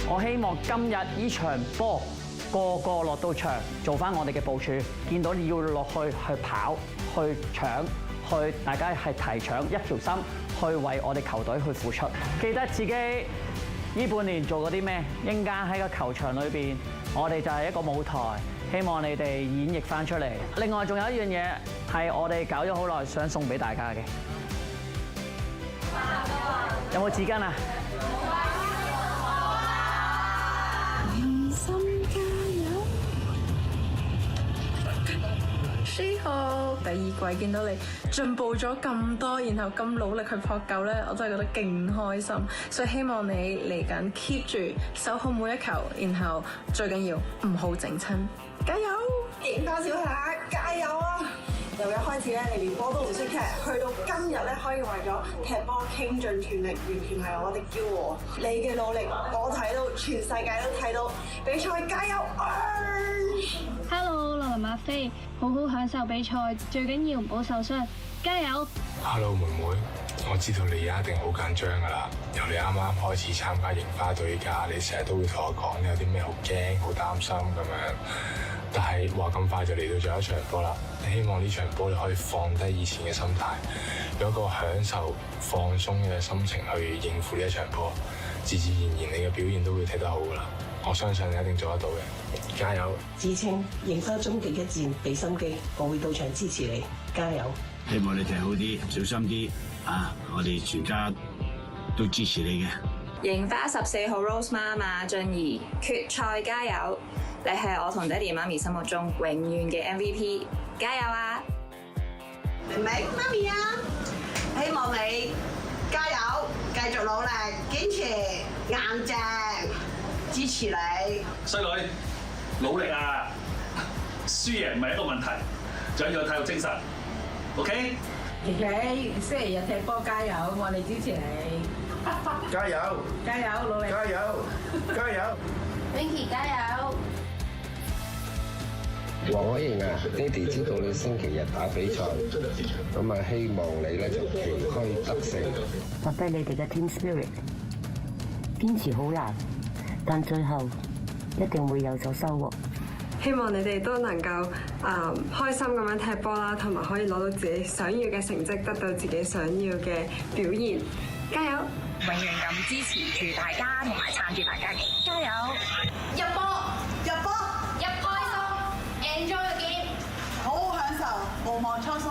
我希望今日呢場波個個落到場，做翻我哋嘅部署，見到要落去跑、去搶、去大家係提搶一條心，去為我哋球隊去付出。記得自己呢半年做過啲咩，一陣間喺個球場裏邊，我哋就係一個舞台，希望你哋演繹翻出嚟。另外仲有一樣嘢係我哋搞咗好耐，想送俾大家嘅。有冇紙巾啊？She 好，第二季見到你進步咗咁多，然後咁努力去撲救咧，我真係覺得勁開心。所以希望你嚟緊 keep 住守好每一球，然後最緊要唔好整親，加油！贏多少下，加油啊！由一開始咧，你連波都唔識踢，去到今日咧，可以為咗踢波傾盡全力，完全係我的驕傲。你嘅努力，我睇到，全世界都睇到。比賽加油！Hello， 羅馬飛，好好享受比賽，最緊要唔好受傷，加油 ！Hello， 妹妹，我知道你而家一定好緊張㗎啦。由你啱啱開始參加櫻花隊㗎，你成日都會同我講你有啲咩好驚、好擔心咁樣。但係話咁快就嚟到最後一場波啦，希望呢場波你可以放低以前嘅心態，有一個享受放鬆嘅心情去應付呢一場波，自自然然你嘅表現都會踢得好噶啦，我相信你一定做得到嘅，加油！自稱櫻花終極一戰，俾心機，我會到場支持你，加油！希望你踢好啲，小心啲啊！我哋全家都支持你嘅。櫻花14號 Rose 媽媽俊怡，決賽加油！你係我同爹哋媽咪心目中永遠嘅 MVP， 加油啊！明明媽咪啊，希望你加油，繼續努力，堅持硬正，支持你。衰女，努力啊！輸贏唔係一個問題，最緊要有體育精神。OK？ 琪琪，星期日踢波加油，我哋支持你。加油！加油，努力！加油！加油 ！Winky 加油！黃可盈啊，爹哋知道你星期日打比賽，咁啊希望你咧就旗開得勝。發揮你哋嘅 team spirit， 堅持好難，但最後一定會有所收穫。希望你哋都能夠開心咁樣踢波啦，同埋可以攞到自己想要嘅成績，得到自己想要嘅表現。加油！永遠咁支持住大家，同埋撐住大家嘅，加油！入波！入波！入開心 ，enjoy the game， 好好享受，無忘初心。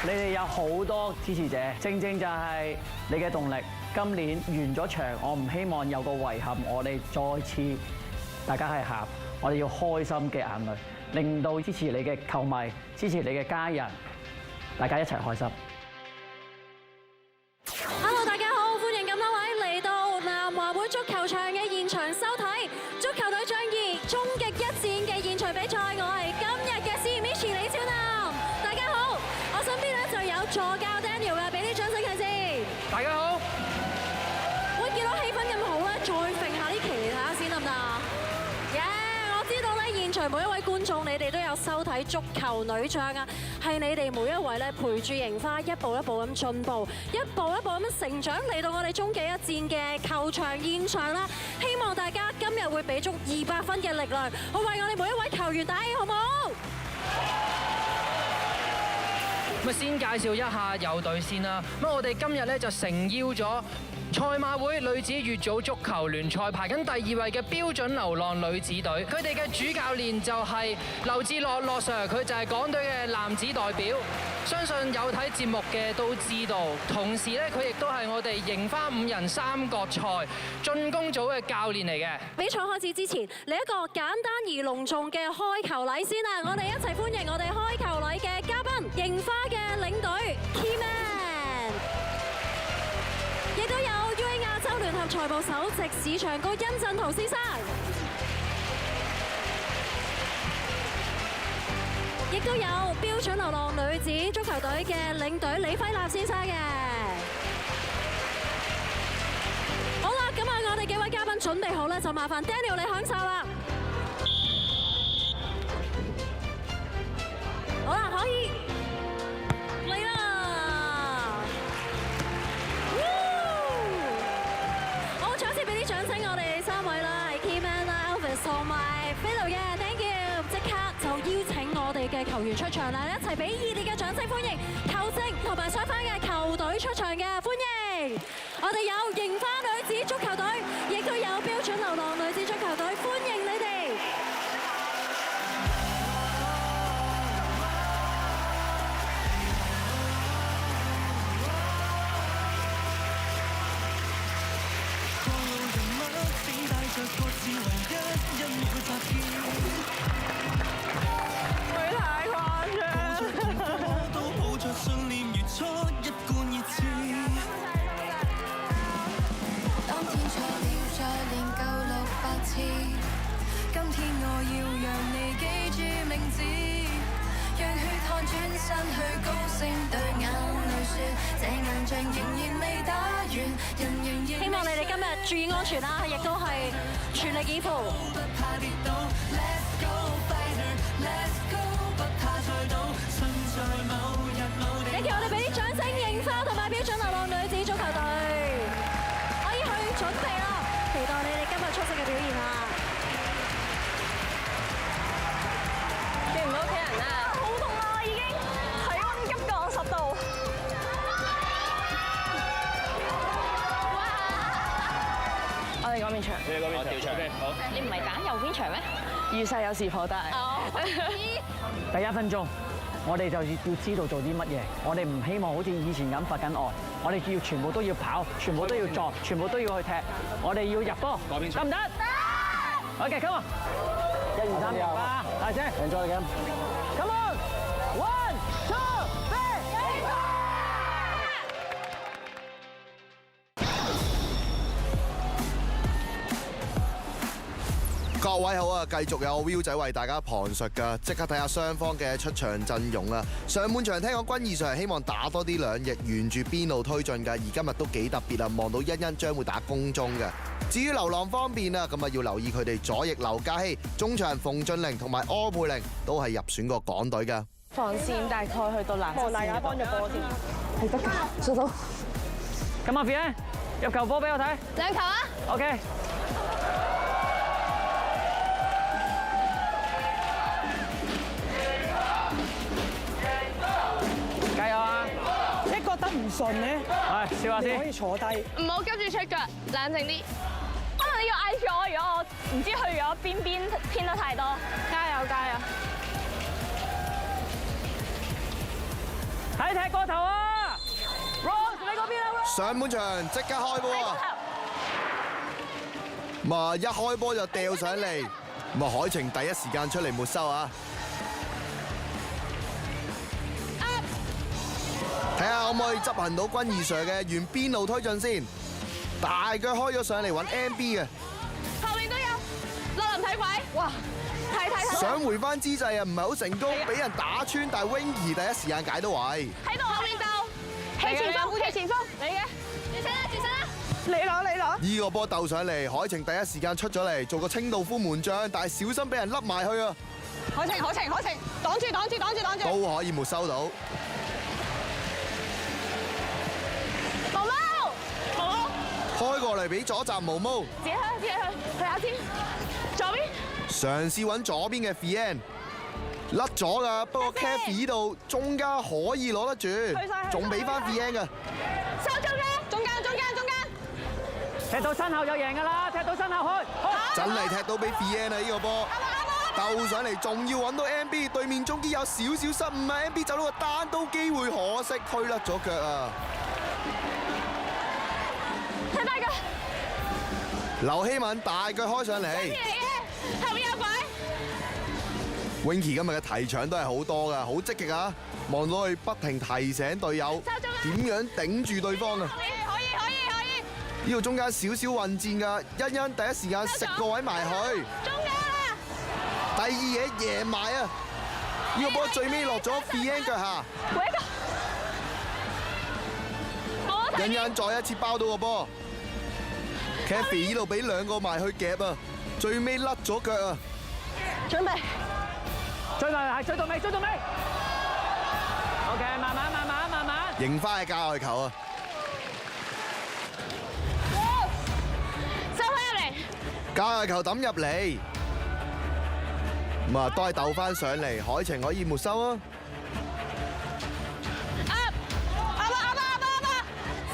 你哋有好多支持者，正正就係你嘅動力。今年完咗場，我唔希望有個遺憾，我哋再次大家係喊，我哋要開心嘅眼淚，令到支持你嘅球迷、支持你嘅家人，大家一齊開心。Hello， 大家好，歡迎咁多位嚟到南華會足球場嘅現場收睇足球隊仗義終極一戰嘅現場比賽。我係今日嘅 Michi 李超南，大家好。我身邊咧就有助教 Daniel 嘅，俾啲掌聲佢先。大家好。喂，見到氣氛咁好咧，再揈下啲旗嚟睇下先得唔得？我知道咧，現場每一位觀眾，你哋都有收睇足球女將啊，係你哋每一位咧陪住櫻花一步一步咁進步，一步一步咁成長，嚟到我哋終極一戰嘅球場現場啦。希望大家今日會俾足200分嘅力量，去為我哋每一位球員打氣，好唔好？咁先介紹一下友隊先啦。咁我哋今日咧就誠邀咗賽馬會女子乙組足球聯賽排緊第2位嘅標準流浪女子隊，佢哋嘅主教練就係劉志樂樂 Sir， 佢就係港隊嘅男子代表。相信有睇節目嘅都知道，同時咧佢亦都係我哋櫻花5人3角賽進攻組嘅教練嚟嘅。比賽開始之前，嚟一個簡單而隆重嘅開球禮先啊！我哋一齊歡迎我哋開球禮嘅嘉賓，櫻花嘅領隊 Keyman， 亦都有 UA 亞洲聯合財務首席市場高殷振圖先生，亦都有標準流浪女子足球隊嘅領隊李輝立先生嘅。好啦，咁啊，我哋幾位嘉賓準備好咧，就麻煩 Daniel 你享受啦。好啦，可以嚟啦！嘅球員出場啦！一齊俾熱烈嘅掌聲歡迎球證同埋相反嘅球隊出場嘅，歡迎！我哋有櫻花女子足球隊，亦都有標準流浪女子足球隊，歡迎你哋！今天我要讓你記住名字，讓血汗轉身去高聲對眼淚說，這硬仗仍然未打完，人仍然希望你哋今日注意安全啦，亦都係全力以赴。不怕跌倒 ，Let's go fighter Let's go 不怕再倒，身在某日某地。你叫我哋俾啲掌聲，櫻花同埋標準流浪女子足球隊可以去準備啦，期待你哋今日出色嘅表現啊！見唔到屋企人啊！好凍啊，已經體溫急降10度。我哋嗰邊場，你嗰邊調場，好。你唔係揀右邊場咩？遇勢有時頗大。第1分鐘，我哋就要知道做啲乜嘢。我哋唔希望好似以前咁罰緊外，我哋要全部都要跑，全部都要撞，全部都要去踢。我哋要入波，得唔得？OK，come on。1、2、3，入啦！大聲 ，enjoy the game。Come on，1、2、3。各位好啊，繼續有 Will 仔為大家旁述㗎，即刻睇下雙方嘅出場陣容啦。上半場聽講君怡上希望打多啲兩翼，沿住邊路推進㗎，而今日都幾特別啊，望到欣欣將會打攻中嘅。至於流浪方面啊，咁啊要留意佢哋左翼劉嘉熙、中場馮俊玲同埋柯佩玲都係入選過港隊㗎。防線大概去到藍色線。望大家幫咗波先。係得㗎，做到。咁阿 Fian 入球波俾我睇。兩球啊 ！OK。加油啊！即係覺得唔順咧，係笑下先，可以坐低，唔好急住出腳，冷靜啲。可能你要嗌住我，如果我唔知去咗邊偏得太多。加油加油！睇踢過頭啊 ！Rose 你嗰邊啊！上半場即刻開波啊！咁啊一開波就掉上嚟，咁啊海晴第一時間出嚟沒收啊！睇下可唔可以執行到君怡 Sir 嘅沿邊路推進先，大腳開咗上嚟揾 MB 嘅，後面都有，落林睇鬼，哇！睇想回翻姿勢啊，唔係好成功，俾人打穿，但係 Winky 第一時間解到位。喺度後面鬥，企前鋒，企前鋒，你嘅，住身啦，住身啦，你攞。呢個波鬥上嚟，海晴第一時間出咗嚟做個清道夫門將，但係小心俾人笠埋去啊！海晴，擋住，都可以沒收到。開過嚟俾左閘毛毛，自己去下先，左邊。嘗試揾左邊嘅 Fian， 甩咗㗎，不過 Kathy 呢度中間可以攞得住，仲俾翻 Fian 㗎。收中間，踢到身後就贏㗎啦，踢到身後去，真係踢到俾 Fian 啊！呢個波鬥上嚟，仲要揾到 MB， 對面中堅有少少失誤啊 ！MB 走到個單刀機會，可惜推甩咗腳啊！睇大腳，劉希敏大腳開上嚟，後面有鬼。Winky 今日嘅提搶都係好多㗎，好積極啊！望到佢不停提醒隊友點樣頂住對方啊！可以。呢度中間少少混戰㗎，欣欣第一時間食個位埋去，中間啊！第二嘢贏埋啊！呢個波最尾落咗 Fian 腳下，欣欣再一次包到個波 ，Kathy 呢度俾兩個埋去夾啊，最尾甩咗腳啊！準備，追埋係追到尾。OK， 慢慢。迎翻係界外球啊！界外球抌入嚟，咁啊，都係鬥翻上嚟，海晴可以沒收啊！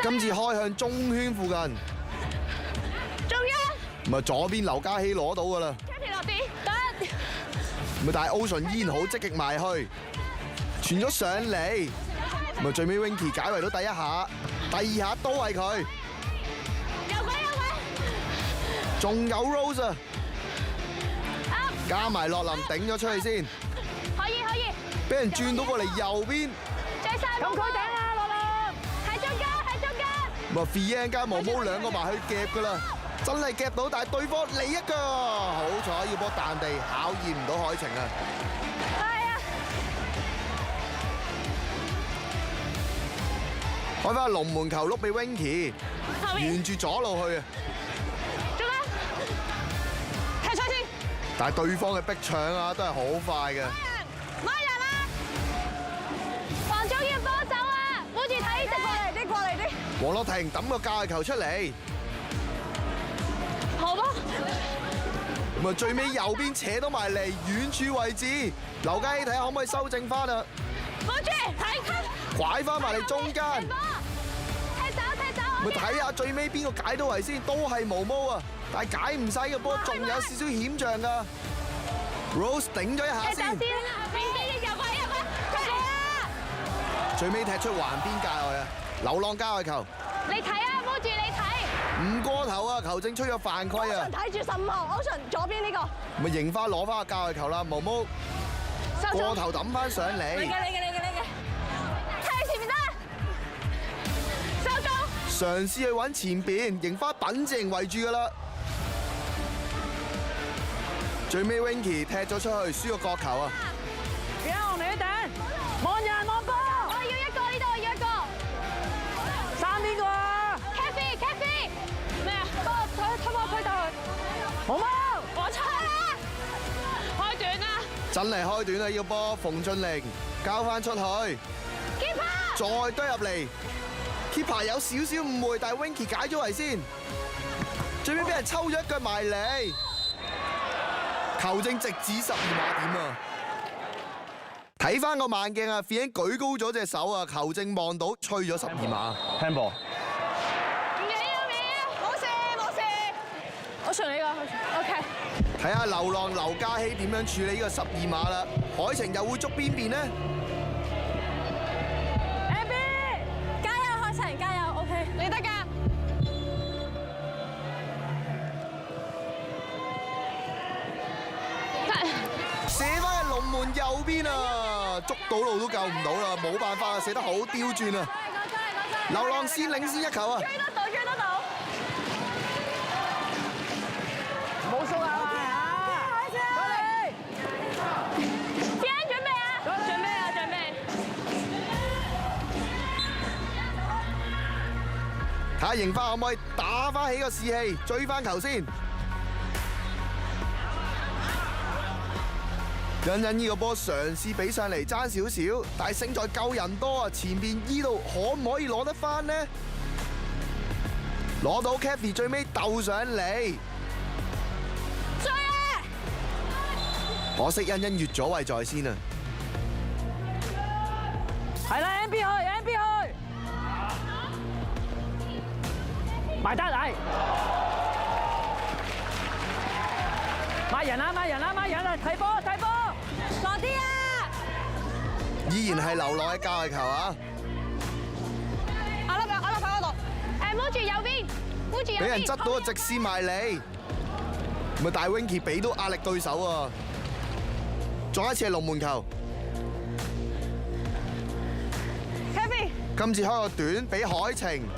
今次開向中圈附近，中央。咁啊，左邊劉嘉熙攞到噶啦。Happy 落地，得。咁啊，但係 Ocean 依然好積極埋去，傳咗上嚟。咁啊，最尾 Winky 解圍到第一下，第二下都係佢。有鬼！仲有 Rose 啊！加埋洛林頂咗出去先。可以。俾人轉到過嚟右邊。咁佢頂啊，洛林！喺中間。咁啊 Fian 加毛毛兩個埋去夾噶啦，真係夾到，但係對方嚟一腳，好彩要波彈地，考驗唔到海晴啊！開翻龍門球碌俾 Winky， 沿住左路去啊！踢出先。但係對方嘅逼搶啊，都係好快嘅。買人啊！黃總要幫手啊！護住睇直過嚟啲。黃樂婷抌個界球出嚟，好波。咁啊最尾右邊扯到埋嚟遠處位置，劉嘉熙睇下可唔可以修正翻啊！護住睇。拐翻埋嚟中間。踢走。咪睇下最尾邊個解到圍先，都係毛毛啊！但係解唔晒嘅波，仲有少少險象噶。Rose 頂咗一下先。最尾踢出環邊界外啊！流浪加外球。你睇啊，護住你睇。唔過頭啊！球證吹咗犯規啊！睇住15號 Ocean 左邊呢個。咪迎翻攞翻個加外球啦，毛毛。過頭抌翻上嚟。你嘅。睇前面得。收中。嘗試去揾前邊，迎翻品字形圍住噶啦。最尾 Winky 踢咗出去，輸個角球啊！而家我嚟頂，望人望波。我要一個呢度，我要一個。3邊個啊 ？Kathy，咩啊？幫我推到去。毛毛，我出啦！開短啦！真係開短啊！呢個波，馮俊玲交翻出去。Keeper 再堆入嚟 ，Keeper 有少少誤會，但係 Winky 解咗圍先。最尾俾人抽咗一腳埋嚟。球證直指12碼點啊！睇翻個慢鏡啊 ，Fian 舉高咗隻手啊，球證望到吹咗12碼。Handball。唔緊要，冇事。我順你個 ，OK。睇下流浪劉嘉熙點樣處理呢個12碼啦。海晴又會捉邊邊呢 ？Abby， 加油，海晴，加油 ，OK， 你得㗎。射翻去龍門右邊啊！捉到路都救唔到啦，冇辦法啊，射得好刁鑽啊！流浪先領先一球啊！追得到！冇數啊！過嚟！準備啊！睇下迎翻可唔可以打翻起個士氣，追翻球先。欣欣呢個波嘗試俾上嚟爭少少，但係勝在夠人多啊！前邊依度可唔可以攞得翻呢？攞到 Kathy 最尾鬥上嚟，追啊！可惜欣欣越咗位在先啊！係啦 ，MB 去，埋單嚟，買人啊！睇波！落啲啊！依然係流浪嘅交界球啊！我粒喺嗰度，摸住右邊，俾人執到個直線埋嚟，咪大 Winky 俾到壓力對手啊！再一次係龍門球 ，Happy， 今次開個短俾海晴，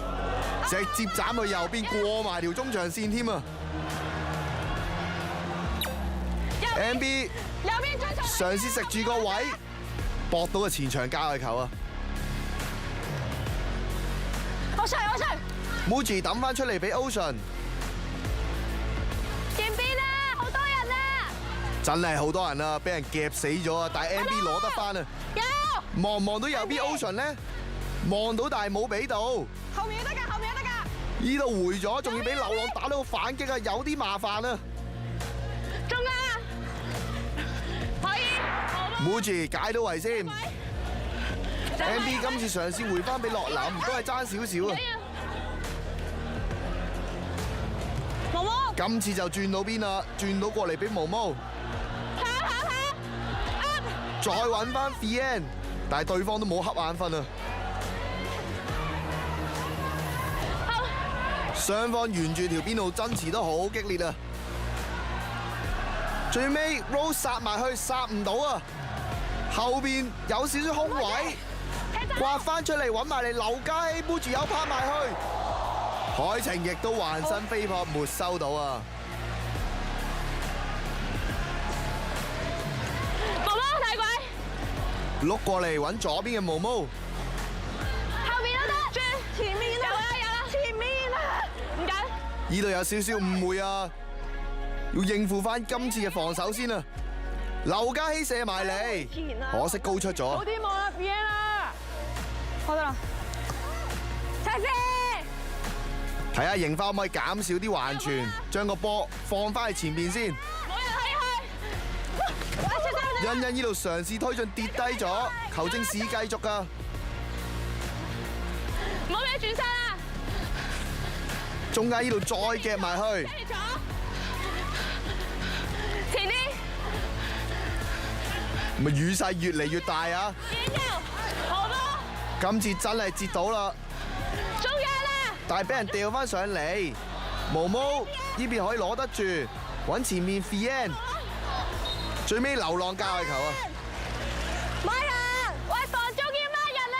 直接斬去右邊過埋條中場線添啊 ！MB 右邊嘗試食住個位，搏到個前場交界球啊！我出 Muji 抌翻出嚟俾 Ocean， 前邊啊，好多人啊！真係好多人啊，俾人夾死咗啊！但係 MB 攞得翻啊！有望唔望到右邊 Ocean 咧？望到但係冇俾到。後面得㗎。呢度回咗，仲要俾流浪打到個反擊啊，有啲麻煩啊！中啊！ Muji 解到圍先。MB 今次嘗試回翻俾樂林，都係爭少少啊。毛毛，今次就轉到邊啦，轉到過嚟俾毛毛。再揾翻 Fian， 但係對方都冇瞌眼瞓啊。雙方沿住條邊路爭持得好激烈啊！最尾 Rose 殺埋去，殺唔到啊！後邊有少少空位，刮翻出嚟揾埋嚟劉嘉熙，Muji有拍埋去，海晴亦都還身飛撲沒收到啊！毛毛大鬼，碌過嚟揾左邊嘅毛毛，後邊都得，轉前面啊，有啦，前面啊，唔緊。呢度有少少誤會啊！要應付翻今次嘅防守先啊！劉嘉熙射埋嚟，可惜高出咗。好啲望啦 ，Fian 啦，好得啦，齊先。睇下盈花可唔可以減少啲橫傳，將個波放翻去前面先。冇人可以去。欣欣呢度嘗試推進跌低咗，球證試繼續噶。冇嘢轉身啦。中間呢度再夾埋去。前啲。咪雨勢越嚟越大啊！今次真係截到啦，中間啦！但係俾人掉翻上嚟，毛毛呢邊可以攞得住，揾前面 Fian， 最尾流浪界外球啊！買人，喂，防中要乜人啊？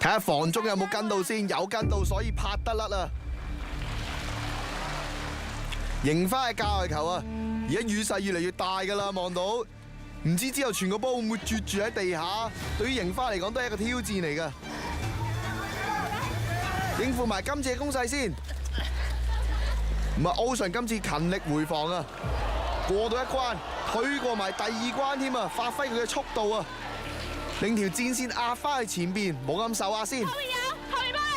睇下防中有冇跟到先，有跟到所以拍得甩啦！迎花嘅界外球啊！而家雨勢越嚟越大㗎啦，望到唔知之後傳個波會唔會絕住喺地下？對於盈花嚟講都係一個挑戰嚟㗎。應付埋今次嘅攻勢先。唔係 Ocean 今次勤力回防啊，過到一關，推過埋第二關添啊，發揮佢嘅速度啊，令條戰線壓翻去前邊，冇咁受壓先。後面有，後面幫你，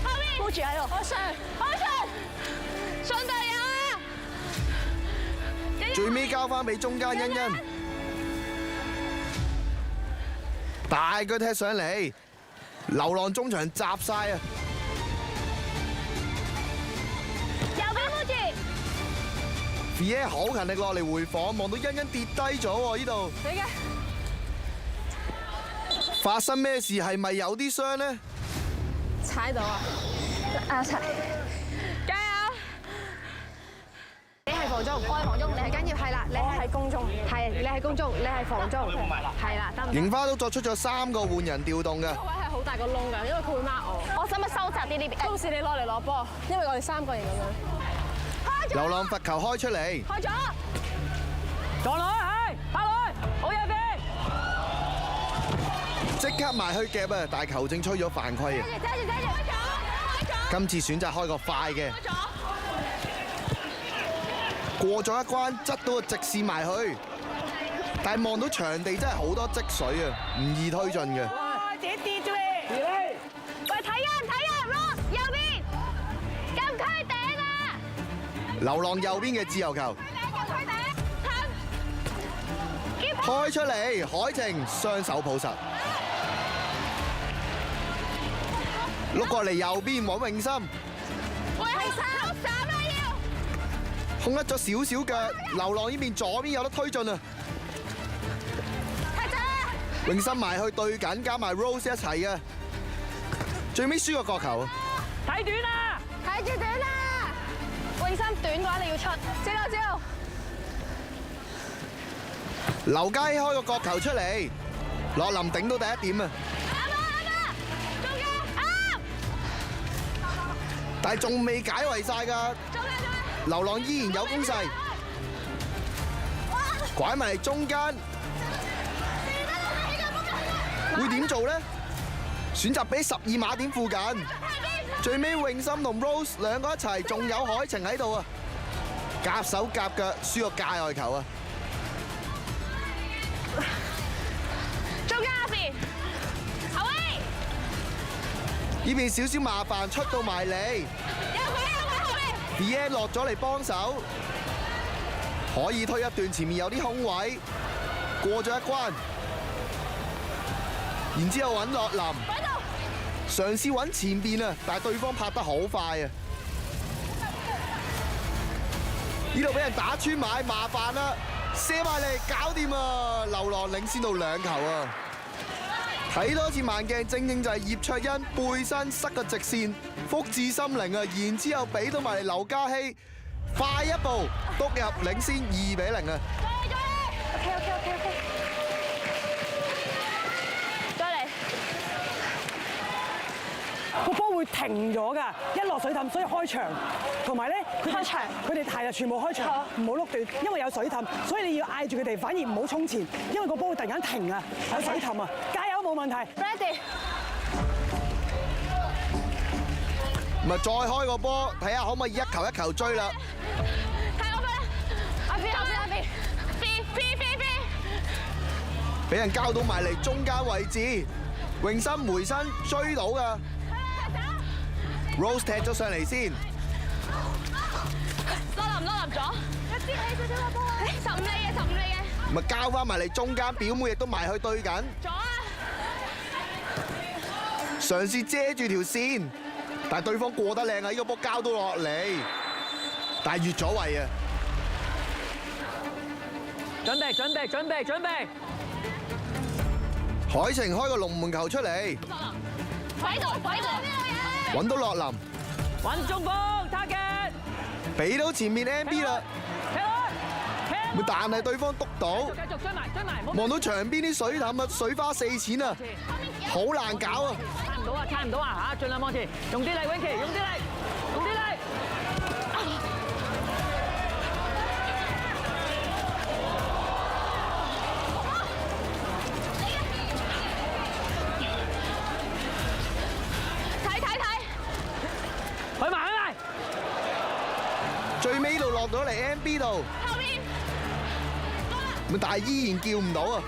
後面。Muji喺度。Ocean，順隊友。最尾交翻俾中間欣欣，大腳踢上嚟，流浪中場集晒啊！右邊 Muji，Fian 好勤力落嚟回防，望到欣欣跌低咗喎呢度。你嘅發生咩事？係咪有啲傷呢？踩到啊！阿齊，加油！你係防中，我係防中，你係緊要，係啦，你係攻中，係你係攻中，你係防中，係啦，得唔得？盈花都作出咗3個換人調動嘅。呢個位係好大個窿㗎，因為佢會 mark 我。我使唔使收窄啲呢邊？到時你攞嚟攞波，因為我哋3個人咁樣。流浪罰球開出嚟。開咗。撞落去，係拍落去，好嘢邊！即刻埋去夾啊！但係球證吹咗犯規啊！今次選擇開個快嘅。過咗一關，側到個直線埋去，但係望到場地真係好多積水啊，唔易推進嘅。自己跌咗你。喂，睇人，Ross右邊，禁區頂啊！流浪右邊嘅自由球，開出嚟，海晴雙手抱實，碌過嚟右邊揾永心。喂，係手斬啦要！空甩咗少少腳，流浪呢邊左邊有得推進啊！永心埋去對緊，加埋 Rose 一齊嘅，最尾輸個角球。睇短啦，睇住短啦！永心短嘅話你要出，知道。劉嘉熙開個角球出嚟，樂林頂到第一點啊！中間但係仲未解圍晒㗎，流浪依然有攻勢，拐埋嚟中間，會點做呢？選擇俾12碼點附近，最尾永心同 Rose 兩個一齊，仲有海晴喺度啊！夾手夾腳輸個界外球啊！中間阿 B， 後衛，呢邊少少麻煩出到埋嚟，有佢後衛 Fian 落咗嚟幫手，可以推一段，前面有啲空位，過咗一關，然之後揾洛林，嘗試揾前邊啊，但係對方拍得好快啊！呢度俾人打穿埋，麻煩啦，射埋嚟，搞掂啊！流浪領先到2球啊！睇多次慢鏡，正正就係葉卓欣背身塞個直線，福至心靈啊！然之後俾到埋嚟劉嘉熙，快一步篤入領先2-0啊！OK，再嚟。個波會停咗㗎，一落水凼，所以開場，同埋咧開場，佢哋係啊，全部開場，唔好碌斷，因為有水凼，所以你要嗌住佢哋，反而唔好衝前，因為個波會突然間停啊，有水凼啊，加油冇問題 ，ready。咪再開個波，睇下可唔可以一球一球追啦。睇我邊，阿邊，俾人交到埋嚟中間位置，泳心回身追到㗎。Rose 踢咗上嚟先，攞林咗，一支起少少個波，15厘嘅，咪交翻埋嚟中間，表妹亦都埋去對緊，左啊，嘗試遮住條線，但係對方過得靚啊！呢個波交到落嚟，但係越咗位啊！準備！海晴開個龍門球出嚟，鬼度，揾到洛林，揾中鋒 target，俾到前面 MB 啦，但係對方督到，繼續追埋，望到牆邊啲水凼啊，水花四濺啊，好難搞啊！撐唔到啊嚇！盡量往前，用啲力 ，Winky，用啲力。睇，去埋，最尾度落到嚟 MB 度，後面，但係依然叫唔到啊！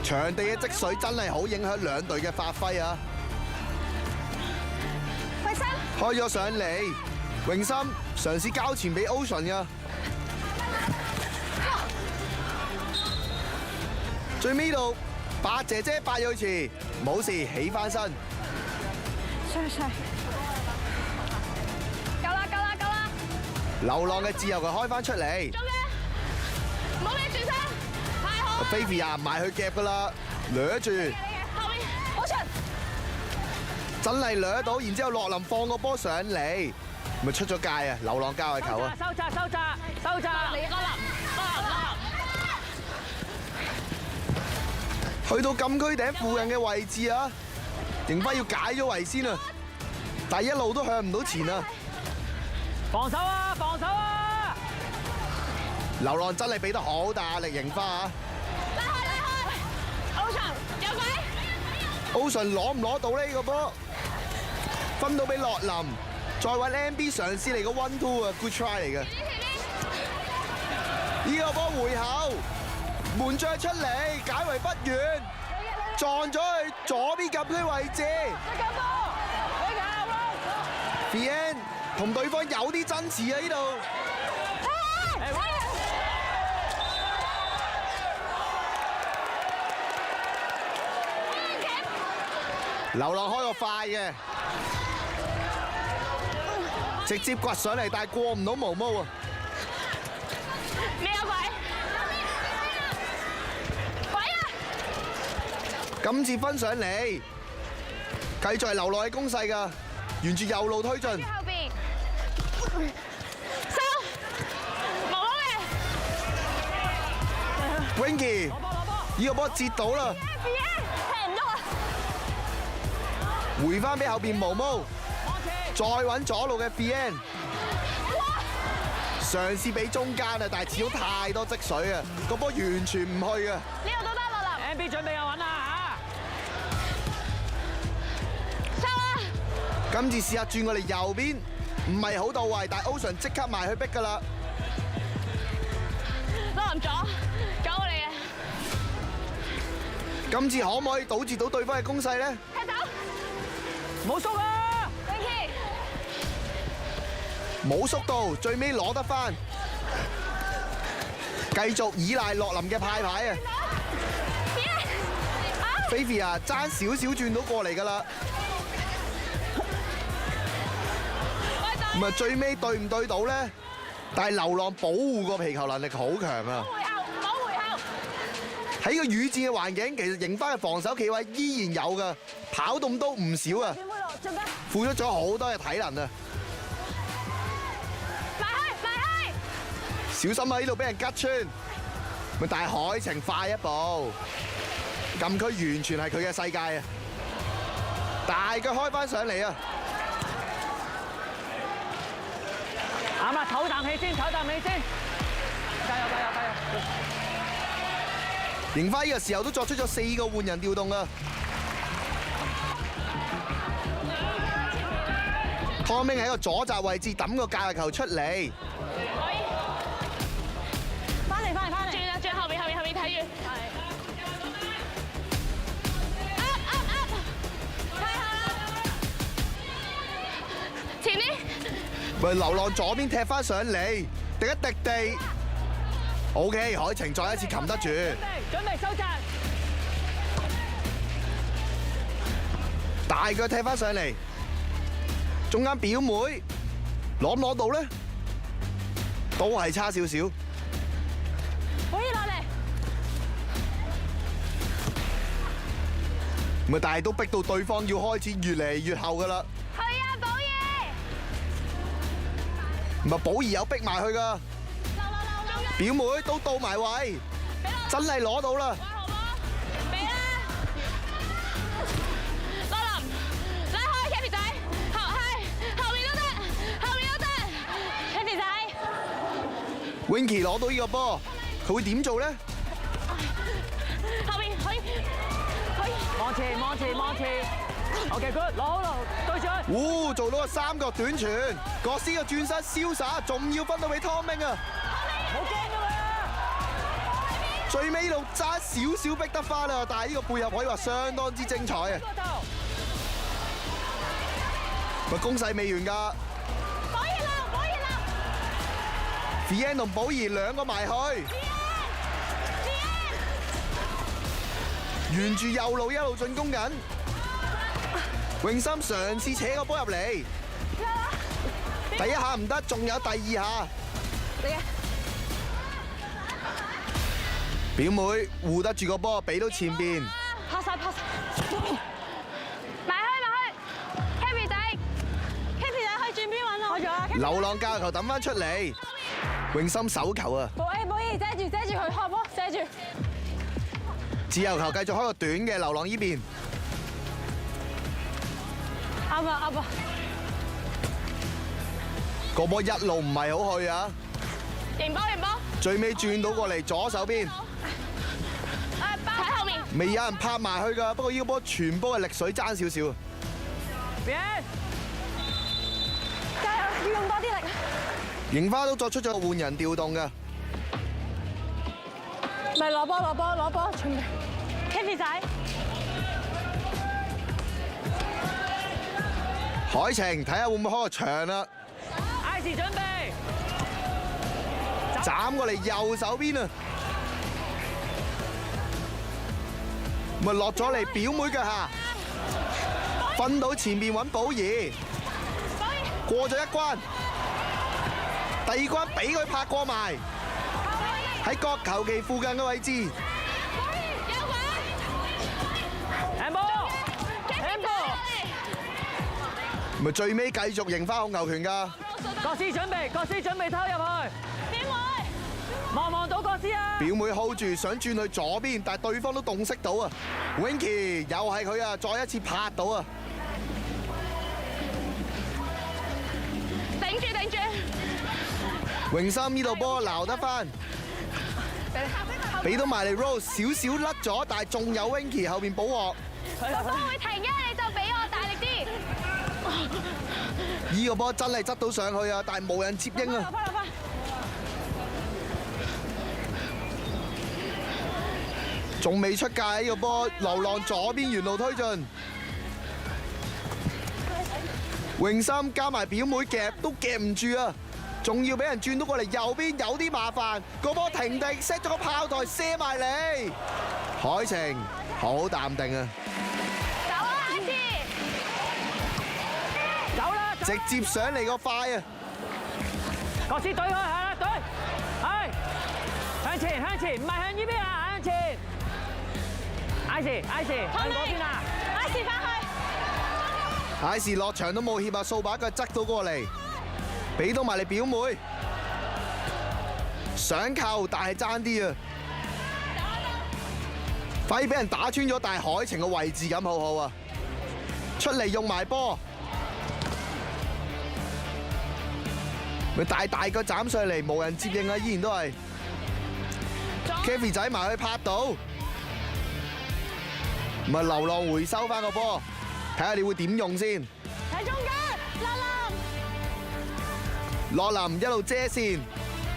場地嘅積水真係好影響兩隊嘅發揮啊！開咗上嚟，泳心嘗試交傳俾 Ocean 噶，最尾度白姐姐白瑞慈冇事起翻身，夠啦！流浪嘅自由球開翻出嚟，唔好孭住身，太好。Baby 啊，埋去夾噶啦，掠住，後面好長，真係掠到，然之後洛林放個波上嚟，咪出咗界啊！流浪交嘅球啊！收窄，嚟個林，去到禁區頂附近嘅位置啊，迎輝要解咗圍先啊，但係一路都向唔到前啊！防守啊！流浪真係俾得好大壓力，迎輝啊！拉開 ，Ocean 有鬼 ！Ocean 攞唔攞到呢個波？分到俾洛林，再揾 MB 嘗試嚟個 1-2啊 ，good try 嚟嘅。呢個波回後，門將出嚟，解圍不遠，撞咗去左邊禁區位置。Fian 同對方有啲爭持啊！呢度。流浪開個快嘅，直接掘上嚟，但係過唔到毛毛啊！咩鬼？鬼啊！今次分上嚟，繼續係流浪嘅攻勢㗎，沿住右路推進。後邊收毛毛嘅 Winky， 呢個波截到啦，踢唔喐啊！回翻俾後邊毛毛，再揾左路嘅 Fian， 嘗試俾中間啊，但係始終太多積水啊，個波完全唔去啊！呢度都得落啦 ，MB 準備又揾啦嚇！收啊！今次試下轉過嚟右邊，唔係好到位，但係 Ocean 即刻埋去逼㗎啦。攞唔咗，搞我嚟嘅。今次可唔可以堵住到對方嘅攻勢咧？踢走！冇縮啊！冇速度，最尾攞得翻，繼續依賴樂林嘅派牌啊！菲菲啊，爭少少轉到過嚟㗎啦，咁啊最尾對唔對到咧？但係流浪保護個皮球能力好強啊！喺個雨戰嘅環境，其實贏翻嘅防守企位依然有㗎，跑動都唔少啊！付出咗好多嘅體能啊！小心喺呢度俾人吉穿，咪但係海晴快一步，禁區完全係佢嘅世界啊！大腳開翻上嚟啊！啱啦，唞啖氣先，唞啖氣先，加油加油加油！迎花呢個時候都作出咗4個換人調動啊！湯明喺個左閘位置抌個界球出嚟，翻嚟，轉後面睇住，太好啦！前面，咪流浪左邊踢翻上嚟，滴一滴地。OK， 海晴再一次擒得住。準備收掣。大腳踢翻上嚟，中間表妹攞唔攞到咧？都係差少少。可以落嚟。咪但係都逼到對方要開始越嚟越後噶啦。係啊，寶儀。唔係寶儀有逼埋去噶。表妹都到埋位，真係攞到啦！俾啦，樂林，拉開 Happy 仔，後面都得 ，Happy 仔。Winky 攞到呢個波，佢會點做咧？後面可以，望前 ，OK good， 攞好路，對準。做到個3角短傳，國師嘅轉身瀟灑，仲要分到俾湯明啊！好驚㗎嘛！最尾度爭少少逼得翻啦，但係呢個配合可以話相當之精彩啊！個攻勢未完㗎，寶儀啦 Vian 同寶儀兩個埋去，沿住右路一路進攻緊，永心嘗試扯個波入嚟，第一下唔得，仲有第2下。表妹護得住個波，俾到前邊。拍晒，埋去 ，Happy 仔可以轉邊揾我。流浪教球抌翻出嚟，永心手球啊！寶儀遮住佢，開波遮住。自由球繼續開個短嘅，流浪呢邊。啱啊！個波一路唔係好去啊！贏波！最尾轉到過嚟左手邊。喺後面。未有人拍埋去㗎，不過呢個波傳波嘅力水爭少少。加油！要用多啲力。櫻花都作出咗換人調動㗎。咪攞波，準備。Happy 仔。海晴睇下會唔會開個場啦。Ice 準備。斬過嚟右手邊啊！咪落咗嚟表妹腳下，分到前面揾寶儀，過咗一關，第2關俾佢拍過埋，喺角球旗附近嘅位置。咪最尾繼續贏翻控球權㗎。國師準備偷入去。望到國師啊！表妹 hold 住，想轉去左邊，但係對方都洞悉到啊 ！Winky 又係佢啊，再一次拍到啊！頂住！榮心呢度波撈得翻，俾到埋嚟 Rose 少少甩咗，但係仲有 Winky 後邊補鑊。個波會停嘅，你就俾我大力啲。呢個波真係執到上去啊，但係冇人接應啊！仲未出界呢個波，流浪左邊沿路推進。泳心加埋表妹夾都夾唔住啊！仲要俾人轉到過嚟右邊，有啲麻煩。個波停定 ，set 咗個炮台射埋嚟。海晴好淡定啊！走啦，阿志！走啦！直接上嚟個快啊！國師對佢係啦，對，係向前向前，唔係向呢邊啊，向前。I 時向嗰邊啊 ，I 時翻去。I 時落場都冇協啊，掃把腳側到過嚟，俾到埋你表妹，想扣但係爭啲啊！快俾人打穿咗，但係海晴嘅位置感好好啊！出嚟用埋波，佢大腳斬上嚟，無人接應啊！依然都係 Kathy 仔埋去拍到，唔係流浪回收翻個波，睇下你會點用先。喺中間，洛林一路遮線，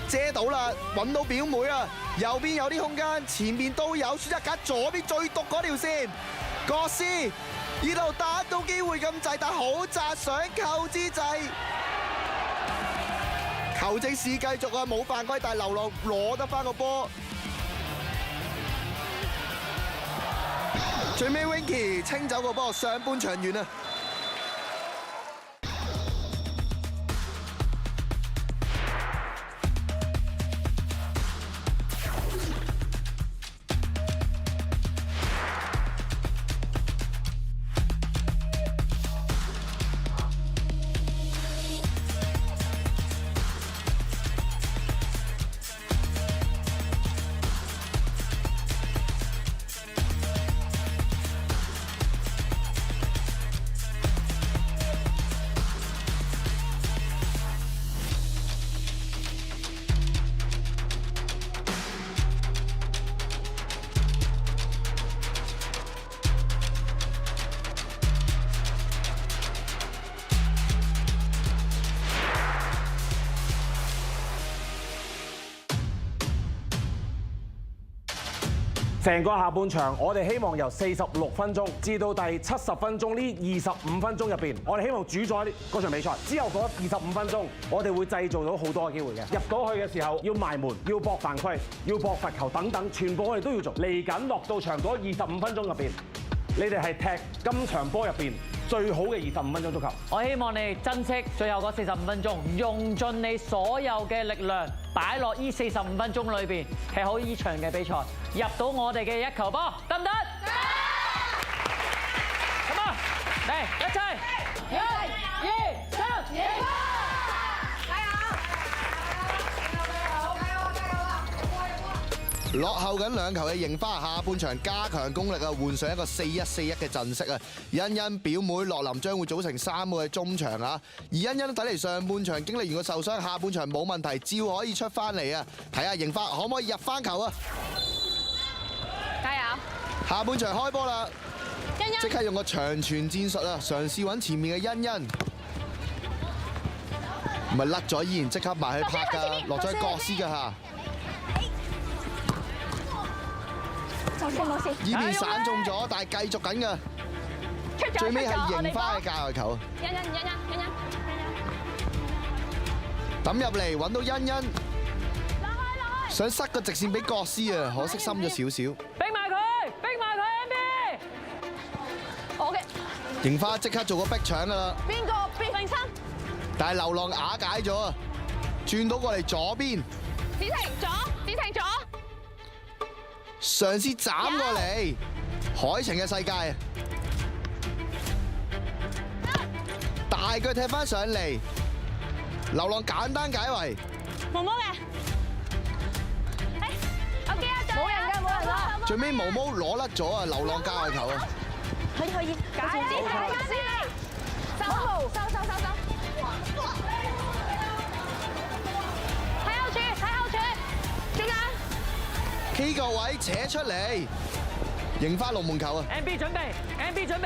遮到啦，揾到表妹啊！右邊有啲空間，前面都有，一格左邊最毒嗰條線，國師呢度打到機會咁滯，但好窄，想扣之際，球證試繼續啊，冇犯規，但係流浪攞得翻個波。最尾 Winky 清走個波，上半場完啊！成個下半場，我哋希望由46分鐘至到第70分鐘呢25分鐘入邊，我哋希望主宰嗰場比賽。之後嗰25分鐘，我哋會製造到好多嘅機會嘅。入到去嘅時候要埋門，要搏犯規，要搏罰球等等，全部我哋都要做。嚟緊落到場嗰25分鐘入邊，你哋係踢今場波入邊最好嘅25分鐘足球。我希望你珍惜最後嗰45分鐘，用盡你所有嘅力量擺落呢45分鐘裏邊，踢好呢場嘅比賽，入到我哋嘅一球波，得唔得？咁啊，嚟一齊，1、2、3，贏波！落後緊2球嘅櫻花，下半場加強攻力啊，換上一個4-1-4-1嘅陣式啊！欣欣表妹洛林將會組成3個嘅中場啊！而欣欣睇嚟上半場經歷完個受傷，下半場冇問題，照可以出翻嚟啊！睇下櫻花可唔可以入翻球啊！加油！下半場開波啦！即刻用個長傳戰術啊，嘗試揾前面嘅欣欣，唔係甩咗依然即刻埋去拍㗎，落咗喺國師㗎嚇。依邊散中咗，但係繼續緊㗎。最尾係櫻花嘅界外球。欣抌入嚟揾到欣欣，想塞個直線俾國師啊，可惜深咗少少。逼埋佢 ，MB。好嘅。櫻花即刻做個逼搶㗎啦。邊個？泳心。但係流浪瓦解咗啊，轉到過嚟左邊。子晴左。嘗試斬過嚟，海晴嘅世界啊！大腳踢翻上嚟，流浪簡單解圍。毛毛嘅，我記得冇人啦。最尾毛毛攞甩咗啊！流浪界外球啊！可以，解收。喺後處，中間。K 個位扯出嚟，櫻花龍門球啊 ！MB 準備，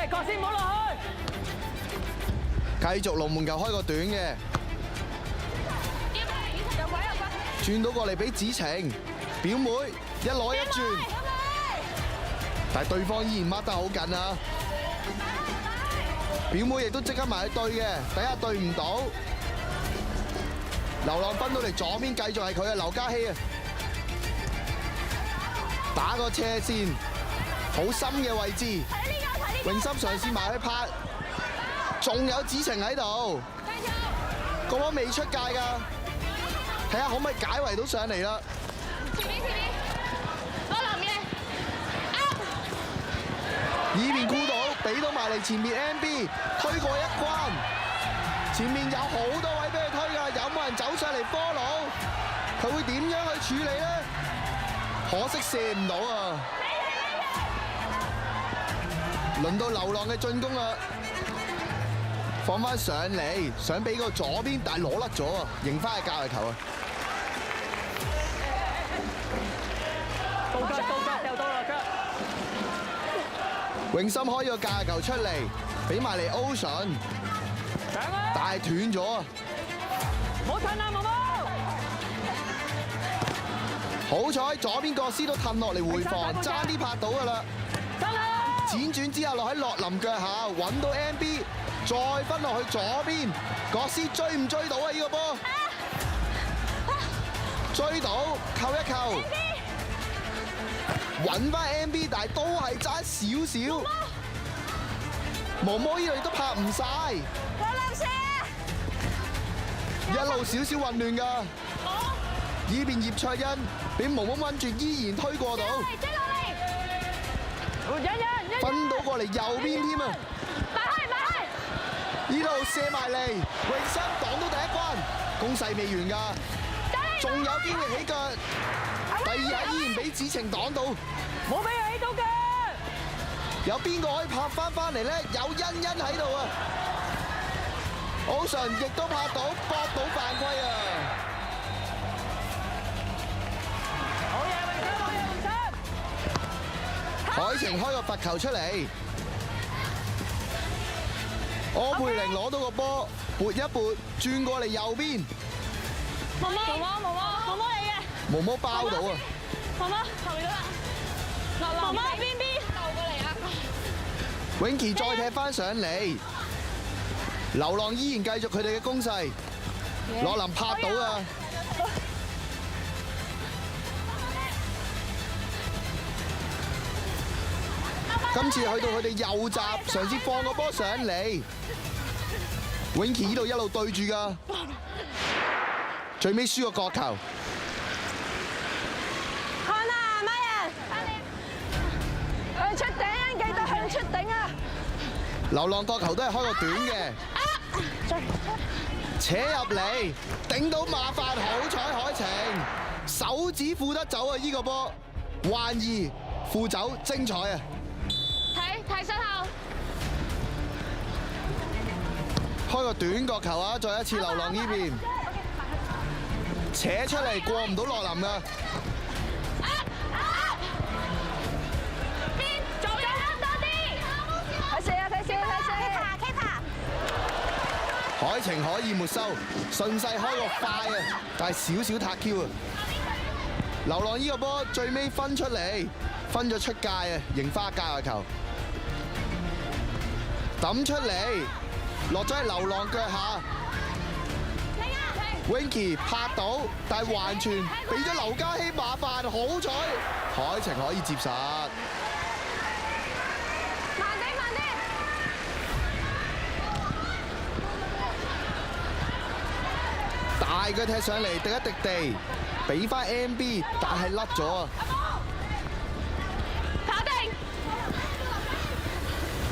國師唔好落去。繼續龍門球開個短嘅，轉到過嚟俾子晴，表妹一攞一轉，但係對方依然掹得好緊啊！表妹亦都即刻埋去對嘅，第一對唔到。流浪分到嚟左邊，繼續係佢啊，劉嘉熙啊，打個斜線，好深嘅位置。泳心嘗試埋去拍，仲有子晴喺度，個波未出界㗎，睇下可唔可以解圍到上嚟啦。以面箍到，俾到埋嚟前面 MB 推過一關，前面有好多位俾佢推㗎，有冇人走上嚟 follow？ 佢會點樣去處理咧？可惜射唔到啊！輪到流浪嘅進攻啦，放翻上嚟，想俾個左邊，但係攞甩咗啊！迎翻係界外球啊！到腳掉到啦腳！永心開個界外球出嚟，俾埋嚟 Ocean， 但係斷咗啊！冇褪啊，毛毛！好彩左邊國師都褪落嚟回防，爭啲拍到㗎啦！輾轉之後落喺樂林腳下，揾到 MB， 再分落去左邊，國師追唔追到啊？呢個波追到，扣一扣，揾翻 MB， 但係都係爭少少。毛毛呢度亦都拍唔晒，一路少少混亂㗎。呢邊葉卓欣俾毛毛掹住，依然推過到。分到過嚟右邊添啊！呢度射埋嚟，永生擋到第一關，攻勢未完㗎，仲有機會起腳。第二下依然俾子晴擋到，冇俾佢起到腳。有邊個可以拍翻嚟咧？有欣欣喺度啊 ！Ocean 亦都拍到，搏到犯規啊！海晴開個罰球出嚟，柯佩玲攞到個波，撥一撥，轉過嚟右邊。毛毛嚟嘅。毛毛包到啊！毛毛後面到啦，毛毛邊流過嚟啊！永琪再踢翻上嚟，流浪依然繼續佢哋嘅攻勢，樂林拍到啊！今次去到佢哋右閘，嘗試放個波上嚟，永琪呢度一路對住㗎，最尾輸個角球。看啊，媽人，向出頂，記得向出頂啊！流浪角球都係開個短嘅，扯入嚟，頂到馬法，好彩海晴手指負得走啊！呢個波，幻兒負走，精彩啊！睇身後，開個短角球啊！再一次流浪呢邊扯出嚟，過唔到樂林㗎。邊左邊多啲，睇射啊！睇射！海晴可以沒收，順勢開個快啊！但係少少撻 Q 啊！流浪呢個波最尾分出嚟，分咗出界啊！迎花界外球。抌出嚟，落咗喺流浪腳下。Winky 拍到，但係橫傳俾咗劉嘉熙馬飯，好彩海晴可以接實。慢啲！大腳踢上嚟，滴一滴地，俾翻 MB， 但係甩咗啊！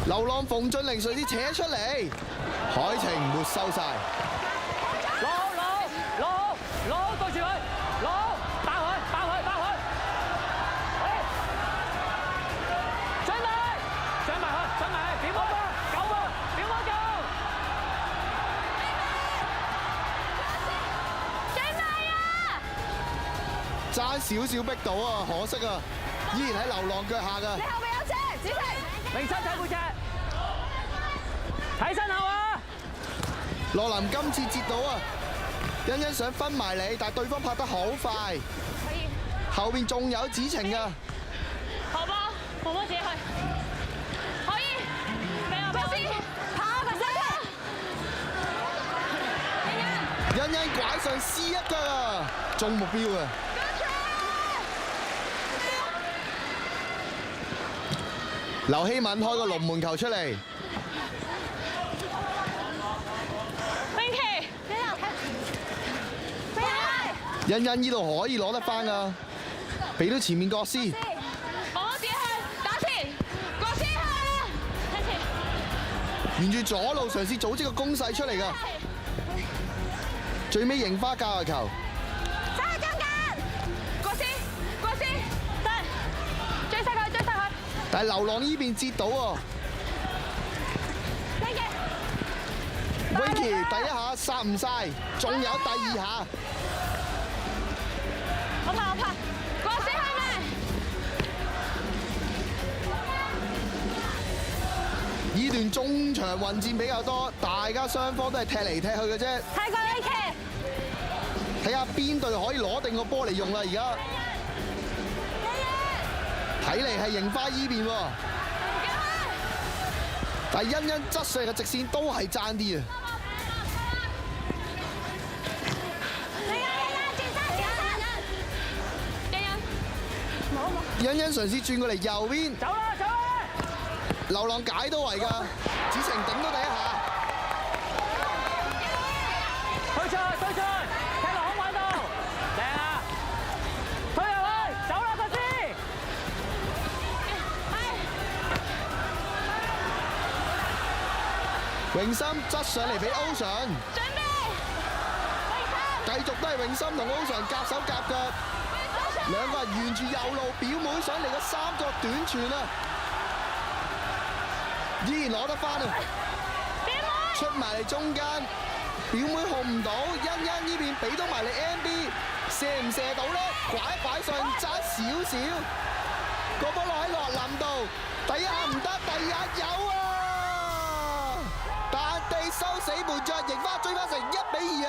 流浪馮俊玲隨之扯出嚟，海晴沒收晒。攞對住佢，攞爆佢，上埋去，表哥救！爭少少逼到啊，可惜啊，依然喺流浪腳下㗎。你後面有車，子晴，明生睇背脊。睇身後啊！樂林今次接到啊，欣欣想分埋你，但係對方拍得好快，後邊仲有子晴㗎。好波，毛毛自己去，可以。國師跑，國師上試一腳啊，中目標啊！劉希敏開個龍門球出嚟。欣欣呢度可以攞得翻㗎，俾到前面國師。我自己去打前，國師去啊！沿住左路嘗試組織個攻勢出嚟㗎，最尾櫻花界外球。走去中間，國師，得，追殺佢！但係流浪呢邊截到喎。Winky 第一下殺唔晒，仲有第二下。我拍，國師去咩？呢段中場混戰比較多，大家雙方都係踢嚟踢去嘅啫。泰國 AK， 睇下邊隊可以攞定個波嚟用啦！而家睇嚟係櫻花依邊喎，但係欣欣側上嘅直線都係爭啲啊！欣欣嘗試轉過嚟右邊，走啦！流浪解到圍㗎，子晴頂到第一下。推出，踢落空位度，靚啊！推入去，走啦，國師！永森側上嚟俾歐尚，準備，繼續都係永森同歐尚夾手夾腳，兩個人沿住右路，表妹上嚟個三角短傳啊！依然攞得翻啊！出埋嚟中間，表妹控唔到，欣欣呢邊俾到埋嚟 MB， 射唔射到咧？拐一拐上爭少少，個波落喺洛林度，第一下唔得，第二下有啊！但地收死門將，櫻花追翻成1-2啊！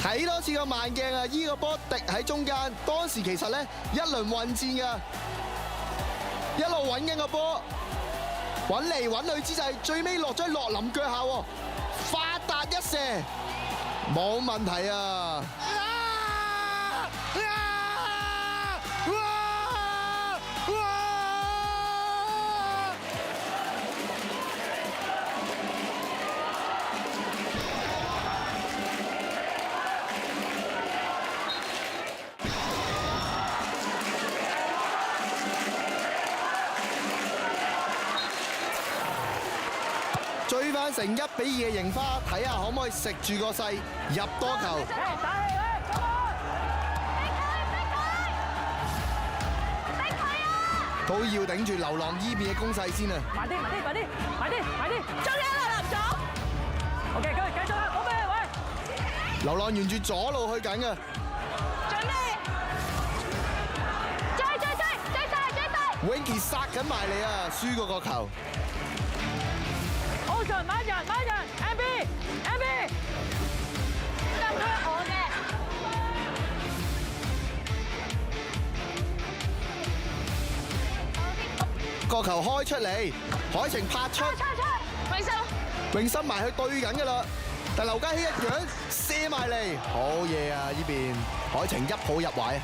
睇多次個慢鏡啊！依個波滴喺中間，當時其實咧一輪混戰㗎，一路揾緊個波，揾嚟揾去之際，最尾落咗喺洛林腳下喎，發達一射，冇問題啊！追翻成1-2嘅櫻花，睇下可唔可以食住個勢入多球。都要頂住流浪依邊嘅攻勢先啊！慢啲，中間流浪咗。OK， 繼續啦，好咩？喂！流浪沿住左路去緊啊！準備，追！Winky 殺緊埋嚟啊！輸嗰個球。歐尚買人 ，MB， 得唔得我嘅？個球開出嚟，海晴拍出，永森埋去對緊㗎啦，但劉嘉熙一樣射埋嚟，好嘢啊！呢邊海晴一抱入懷。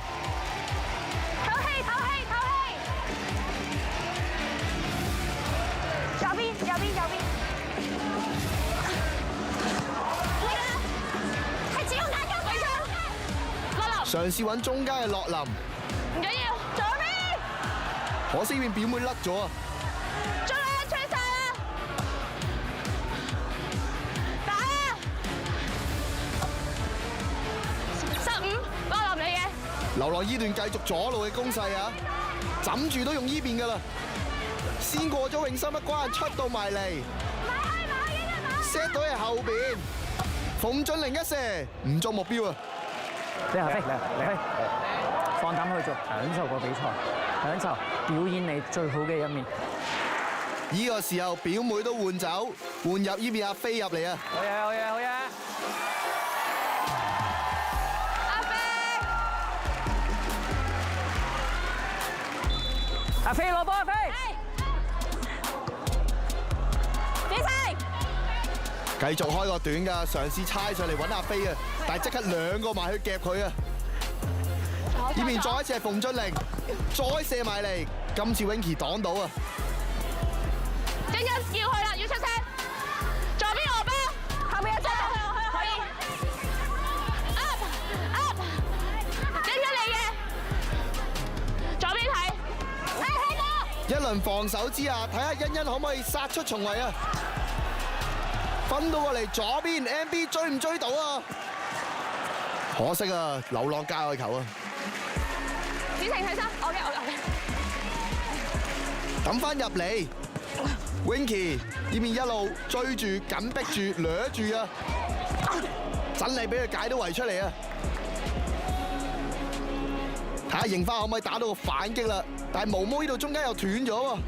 唞氣，右邊。嘗試揾中間嘅洛林，唔緊要，左邊。可惜邊表妹甩咗啊！中間吹晒啦，打啊！15，洛林你嘅。流浪依段繼續左路嘅攻勢啊，枕住都用依邊噶啦，先過咗永森一關，出到埋嚟 ，set 到喺後邊，馮俊玲一射唔中目標啊！你下飛，放膽去做，享受個比賽，享受表演你最好嘅一面。呢個時候表妹都換走，換入呢邊阿飛入嚟啊！好嘢，好嘢，好嘢！阿飛攞波，阿飛！繼續開個短㗎，嘗試猜上嚟揾阿飛啊！但係即刻兩個埋去夾佢啊！呢邊再一次係馮俊玲，再射埋嚟，今次 Winky 擋到啊！欣欣叫佢啦，要出聲。左邊荷包，後面有隻，可以。up，欣欣嚟嘅，左邊睇。一輪防守之下，睇下欣欣可唔可以殺出重圍啊！分到過嚟左邊 ，MB 追唔追到啊？可惜啊，流浪界外球啊！子晴起身，我嘅。抌翻入嚟 ，Winky 呢邊一路追住、緊逼住、掠住啊！真係俾佢解到圍出嚟啊！睇下櫻花可唔可以打到個反擊啦？但係毛毛呢度中間又斷咗喎。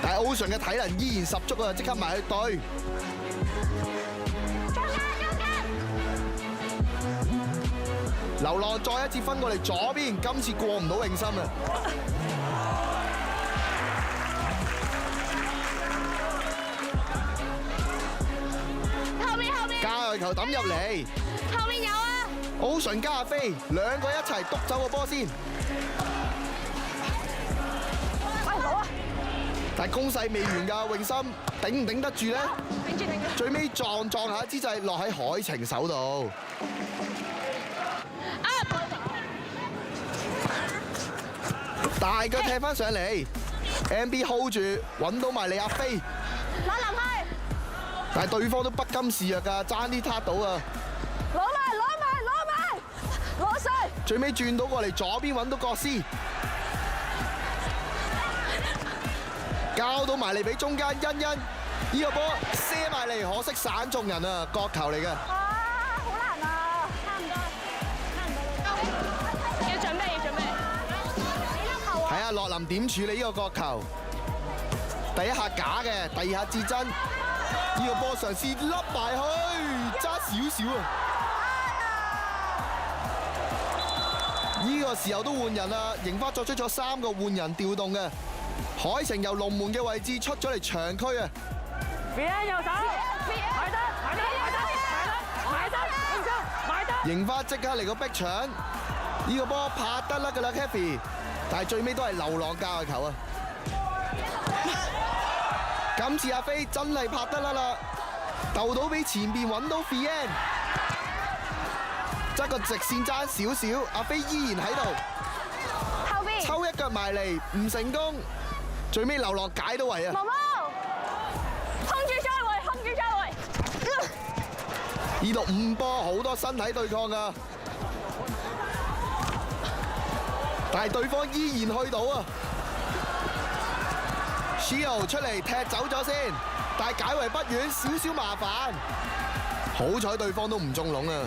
但係 Ocean 嘅體能依然十足啊！即刻埋去對。流浪再一次分過嚟左邊，今次過唔到泳心啊！後面加外球抌入嚟，後面有啊 ！Ocean 加阿飛兩個一齊篤走個波先。攞啊！但係攻勢未完㗎，泳心頂唔頂得住咧？頂住！最尾撞下之際落喺海晴手度。大腳踢翻上嚟 ，MB hold 住，揾到埋你阿飛。攞臨去！但係對方都不甘示弱㗎，爭啲撻到啊！攞水！最尾轉到過嚟左邊揾到國師，交到埋嚟俾中間欣欣，呢個波射埋嚟，可惜散中人啊，角球嚟嘅。好難啊！差唔多。要準備。睇下洛林點處理呢個角球，第一下假嘅，第二下至真。呢個波嘗試笠埋去，差少少啊！呢個時候都換人啦，櫻花作出咗3個換人調動嘅，海晴由龍門嘅位置出咗嚟長區啊！右手，埋得，櫻花即刻嚟個逼搶，呢個波拍得甩㗎啦 ，Kathy， 但係最尾都係流浪界外球啊！今次阿飛真係拍得甩啦，鬥到俾前邊揾到 Fian， 側個直線爭少少，阿飛依然喺度，後邊抽一腳埋嚟唔成功，最尾流浪解到圍啊！毛毛，控住再回。呢度5波好多身體對抗㗎，但係對方依然去到啊！ Shio 出嚟踢走咗先，但係解圍不遠，少少麻煩。好彩對方都唔中籠啊！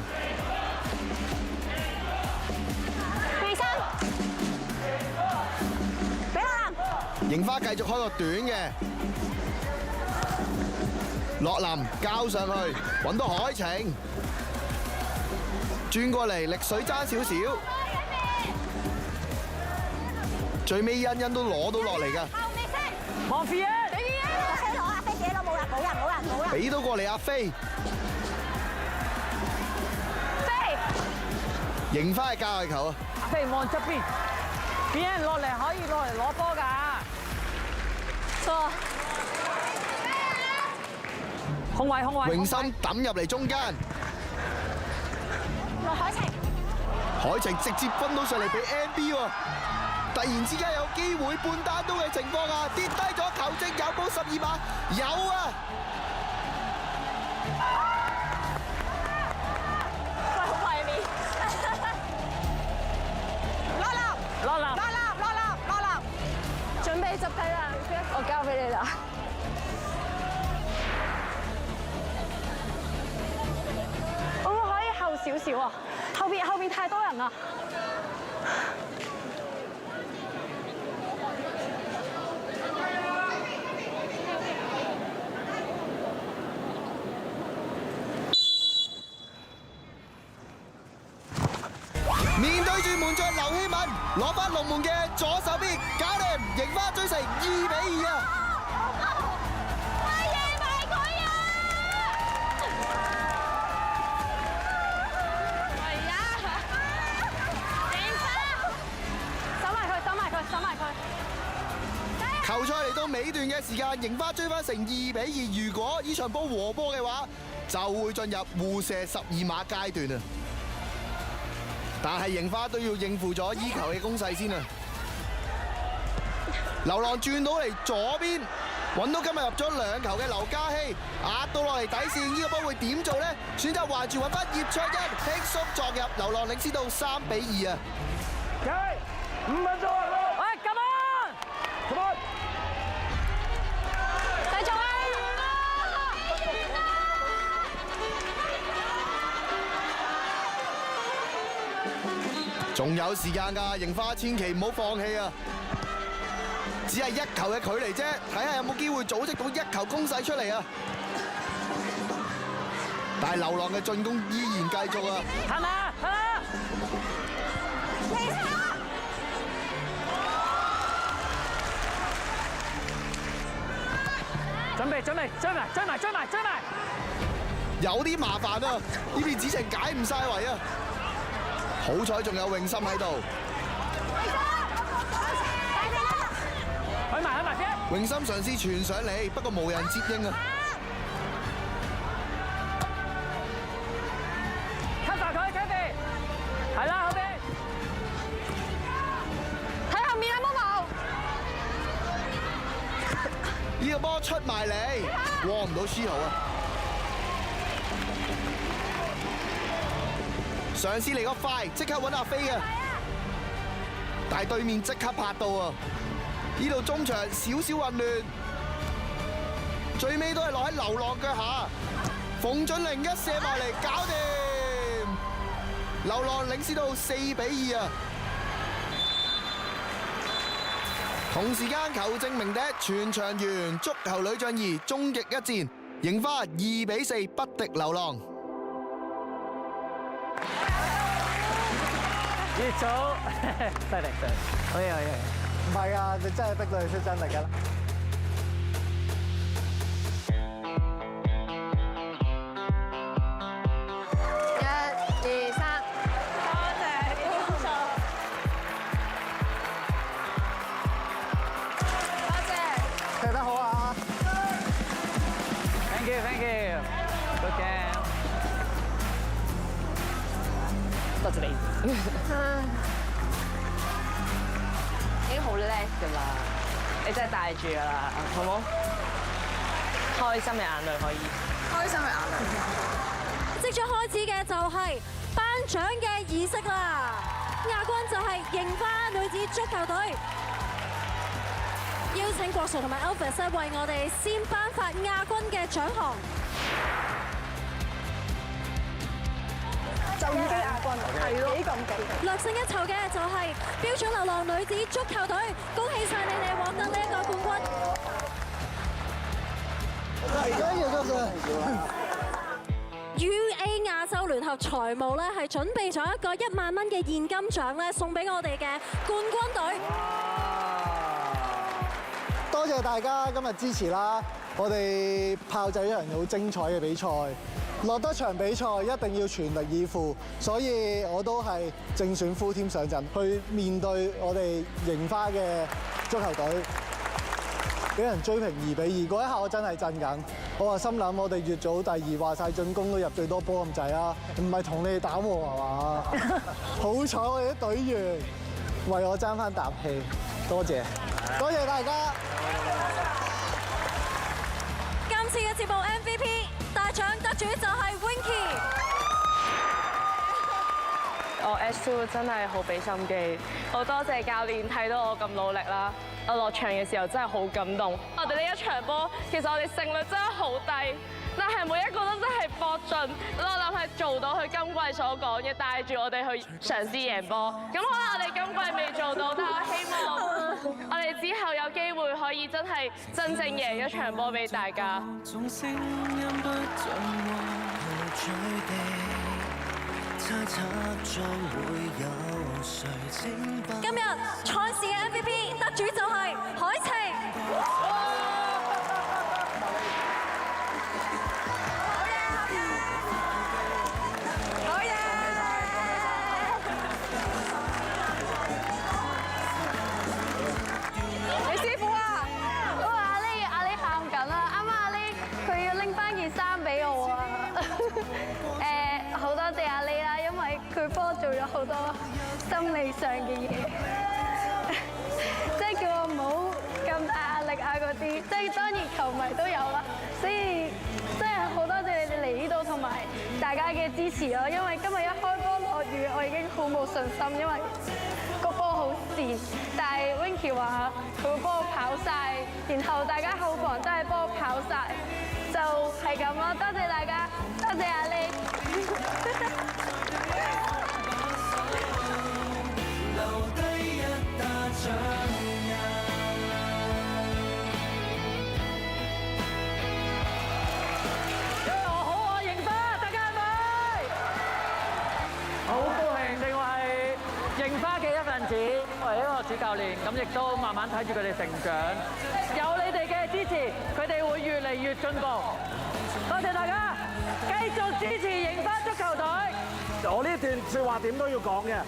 起身，俾我。櫻花繼續開個短嘅，洛林交上去，揾到海晴，轉過嚟力水爭少少，最尾欣欣都攞到落嚟㗎。 望飛啊！阿飛攞阿飛自己攞，冇人。俾到過嚟阿飛，櫻花係界外球啊！阿飛望側邊，邊人落嚟可以落嚟攞波㗎。錯。控衛。泳心抌入嚟中間，落海晴。海晴直接分到上嚟俾 MB 喎。 突然之間有機會半單刀嘅情況下，跌低咗球證有冇12碼？有啊！喂，好塊面！落立，準備執低啦，我交俾你啦。我可以後少少啊，後邊太多人啦。面對住門將劉希敏，攞翻龍門嘅左手邊，搞掂，贏翻追成2-2啊！贏埋佢啊！係啊！贏翻！守埋佢，守埋佢，守埋佢！球賽嚟到尾段嘅時間，贏花追翻成2-2。如果呢場波和波嘅話，就會進入互射12碼階段啊！但係贏花都要應付咗依球嘅攻勢先啊！流浪轉到嚟左邊，揾到今日入咗2球嘅劉嘉熙，壓到落嚟底線，呢個波會點做呢？選擇橫傳揾翻葉卓欣，輕鬆撞入，流浪領先到3-2啊！5分鐘啊！喂，come on！Come on！繼續啊！仲有時間㗎，贏花千祈唔好放棄啊！只係1球嘅距離啫，睇下有冇機會組織到1球攻勢出嚟啊！但係流浪嘅進攻依然繼續啊！係嘛？準備，追埋！有啲麻煩啊！呢邊子晴解唔晒圍啊！好彩仲有永森喺度，去埋先！永森嘗試傳上嚟，不過無人接應啊！吸埋佢 ，Kathy， 係啦，後邊，睇後面啊，Momo！呢個波出埋嚟，過唔到書豪啊！嘗試嚟個快，即刻揾阿飛啊！但係對面即刻拍到啊！呢度中場少少混亂，最尾都係落喺流浪腳下。馮俊玲一射埋嚟，搞掂！流浪領先到4-2啊！同時間球證鳴笛，全場完，足球女將2終極一戰，贏花2-4不敵流浪。越早，犀利，可以。唔係啊，你真係逼到佢出真力㗎啦！踢得好啊 ！Thank you， good game， 多謝你。已經好叻㗎啦，你真係帶住㗎啦，好冇？開心嘅眼淚可以。開心嘅眼淚。即將開始嘅就係頒獎嘅儀式啦！亞軍就係贏花女子足球隊。邀請郭 Sir 同埋 Elvis 為我哋先頒發亞軍嘅獎項。就已經亞軍，係咯，幾咁勁！略勝一籌嘅就係標準流浪女子足球隊，恭喜晒你哋獲得呢一個冠軍。UA 亞洲聯合財務咧係準備咗一個1萬蚊嘅現金獎咧，送俾我哋嘅冠軍隊。多謝大家今日支持啦！我哋炮製一場好精彩嘅比賽。落得場比賽一定要全力以赴，所以我都係正選 full team 上陣去面對我哋贏花嘅足球隊，俾人追平2-2嗰一下，我真係震緊。我話心諗，我哋乙組第2，話晒進攻都入最多波咁滯啊，唔係同你哋打和係嘛？好彩我哋啲隊員為我爭翻啖氣，多謝大家。今次嘅節目 MVP 大獎得主就係 Winky。我 S2 真係好俾心機，好多謝教練睇到我咁努力啦。我落場嘅時候真係好感動。我哋呢一場波，其實我哋勝率真係好低，但係每一個都真係搏盡。我諗係做到佢今季所講嘅，帶住我哋去嘗試贏波。咁可能我哋今季未做到，但我希望我哋之後有機會可以真係真正贏一場波俾大家。今日賽事嘅 MVP 得主就係海晴。你師傅啊，我話阿呢喊緊啦，啱啱阿呢佢要拎翻件衫俾我啊。好多謝阿呢啦，因為佢幫我做咗好多心理上嘅嘢，即係叫我唔好咁大壓力啊嗰啲，即係當然球迷都有啦，所以真係好多謝你哋嚟呢度同埋大家嘅支持咯，因為今日一開波落雨，我已經好冇信心，因為個波好跣，但係 Winky 話佢會幫我跑晒，然後大家後防真係幫我跑晒，就係咁咯，多謝大家，多謝阿你。我係一個主教練，咁亦都慢慢睇住佢哋成長。有你哋嘅支持，佢哋會越嚟越進步。多謝大家，繼續支持櫻花足球隊。我呢段説話點都要講嘅。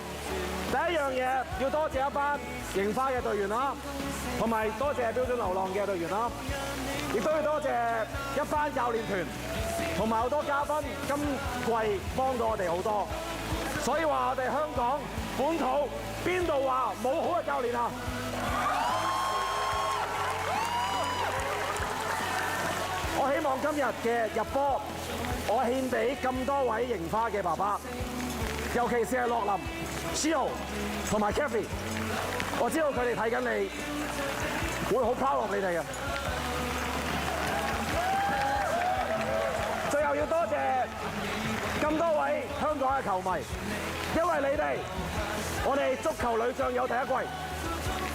第一樣嘢要多謝一班櫻花嘅隊員啦，同埋多謝標準流浪嘅隊員啦，亦都要多謝一班教練團，同埋好多嘉賓，今季幫到我哋好多。所以話我哋香港本土邊度話冇好嘅教練啊？我希望今日嘅入波，我獻俾咁多位櫻花嘅爸爸，尤其是係樂林、Shio 同埋 Kathy， 我知道佢哋睇緊你，會好 proud of 你哋嘅。最後要多謝咁多位香港嘅球迷，因為你哋，我哋足球女將有第一季；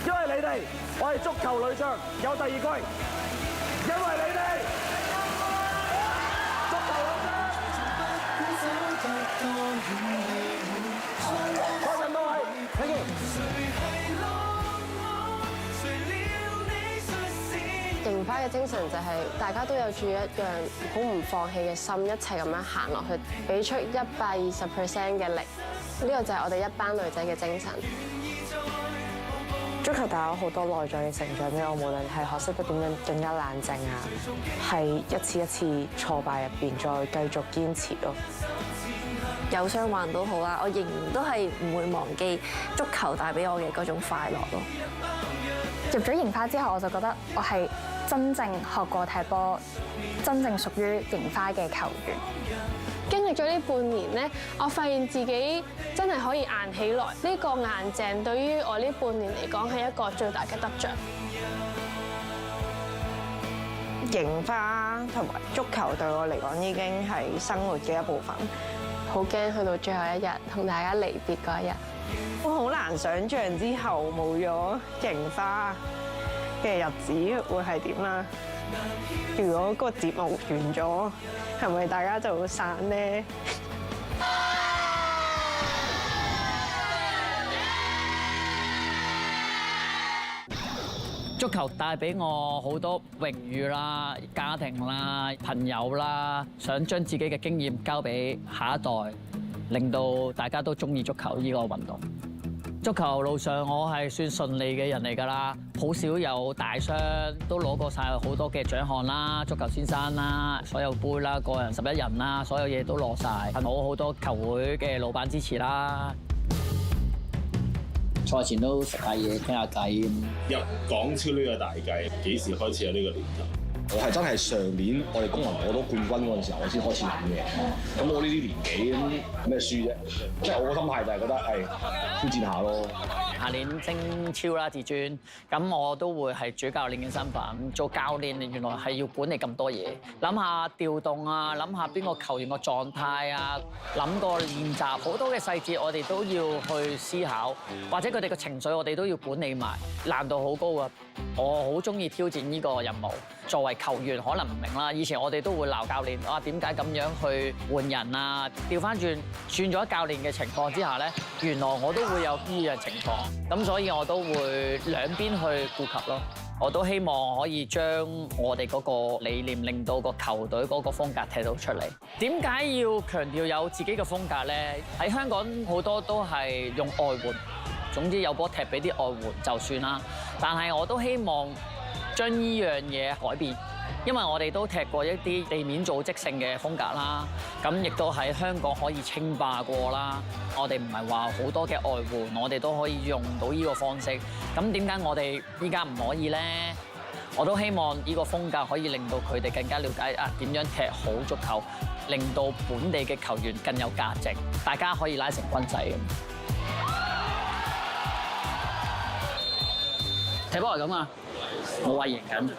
因為你哋，我哋足球女將有第二季；因為你哋，足球女將。多謝多位，thank you。櫻花嘅精神就係大家都有住一樣好唔放棄嘅心，一齊咁樣行落去，俾出120% 嘅力。呢個就係我哋一班女仔嘅精神。足球帶我好多內在嘅成長俾我，無論係學識得點樣更加冷靜啊，係一次一次挫敗入邊再繼續堅持咯。有傷患都好啦，我仍然都係唔會忘記足球帶俾我嘅嗰種快樂咯。入咗櫻花之後，我就覺得我係真正學過踢波，真正屬於櫻花嘅球員。經歷咗呢半年咧，我發現自己真係可以硬起來。呢個硬淨對於我呢半年嚟講係一個最大嘅得着。櫻花同埋足球對我嚟講已經係生活嘅一部分。好驚去到最後一日同大家離別嗰一日。我好難想像之後冇咗櫻花嘅日子會係點啦。如果個節目完咗，係咪大家就會散呢？足球帶俾我好多榮譽啦、家庭啦、朋友啦，想將自己嘅經驗交俾下一代，令到大家都中意足球呢個運動。足球路上我係算順利嘅人嚟㗎啦，好少有大傷，都攞過晒好多嘅獎項啦，足球先生啦，所有杯啦，個人11人啦，所有嘢都攞晒，係好多球會嘅老闆支持啦。賽前都食下嘢傾下偈。入港超呢個大計幾時開始有呢個念頭？我係真係上年我哋公民攞到冠軍嗰陣時候，我先開始諗嘅。咁我呢啲年紀咁咩輸啫？即係我個心態就係覺得係挑戰下咯。下年升超啦，自尊，咁我都會係主教練嘅身份做教練，原來係要管理咁多嘢，諗下調動啊，諗下邊個球員個狀態啊，諗個練習好多嘅細節，我哋都要去思考，或者佢哋嘅情緒我哋都要管理埋，難度好高啊！我好中意挑戰呢個任務。作為球員可能唔明啦，以前我哋都會鬧教練，點解咁樣去換人啊？調翻轉咗教練嘅情況之下咧，原來我都會有呢樣情況，咁所以我都會兩邊去顧及咯。我都希望可以將我哋嗰個理念令到個球隊嗰個風格踢到出嚟。點解要強調有自己嘅風格咧？喺香港好多都係用外援，總之有波踢俾啲外援就算啦。但係我都希望將呢樣嘢改變，因為我哋都踢過一啲地面組織性嘅風格啦，咁亦都喺香港可以稱霸過啦。我哋唔係話好多嘅外援，我哋都可以用到呢個方式。咁點解我哋依家唔可以呢？我都希望呢個風格可以令到佢哋更加了解點樣踢好足球，令到本地嘅球員更有價值，大家可以拉成軍仔咁。踢波係咁啊！冇話贏緊，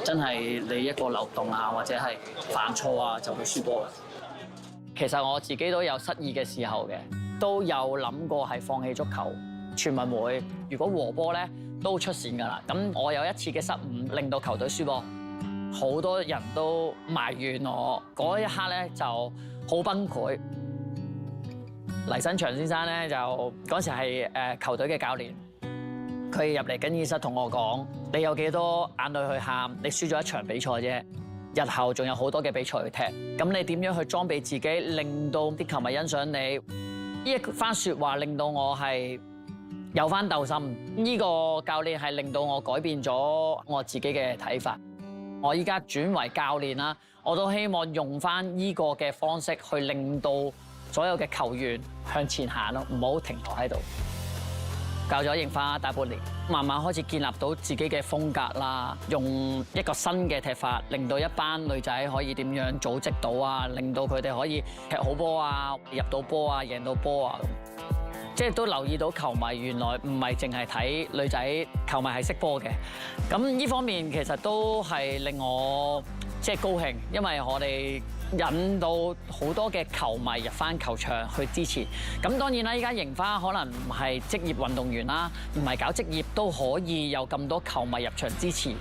真係你一個漏洞啊，或者係犯錯啊，就會輸波。其實我自己都有失意嘅時候嘅，都有諗過係放棄足球。全運會如果和波咧，都出線㗎啦。咁我有一次嘅失誤，令到球隊輸波，好多人都埋怨我。嗰一刻咧就好崩潰。黎新祥先生咧就嗰時係球隊嘅教練。佢入嚟更衣室同我講：你有幾多眼淚去喊？你輸咗一場比賽啫，日後仲有好多嘅比賽去踢。咁你點樣去裝備自己，令到啲球迷欣賞你？呢一番説話令到我係有翻鬥心。呢個教練係令到我改變咗我自己嘅睇法。我依家轉為教練啦，我都希望用翻呢個嘅方式去令到所有嘅球員向前行咯，唔好停留喺度。教咗櫻花大半年，慢慢開始建立到自己嘅風格啦，用一個新嘅踢法，令到一班女仔可以點樣組織到啊，令到佢哋可以踢好波啊，入到波啊，贏到波啊咁。即係都留意到球迷原來唔係淨係睇女仔，球迷係識波嘅。咁呢方面其實都係令我即係高興，因為我哋引到好多嘅球迷入翻球場去支持。咁當然啦，依家櫻花可能唔係職業運動員啦，唔係搞職業都可以有咁多球迷入場支持。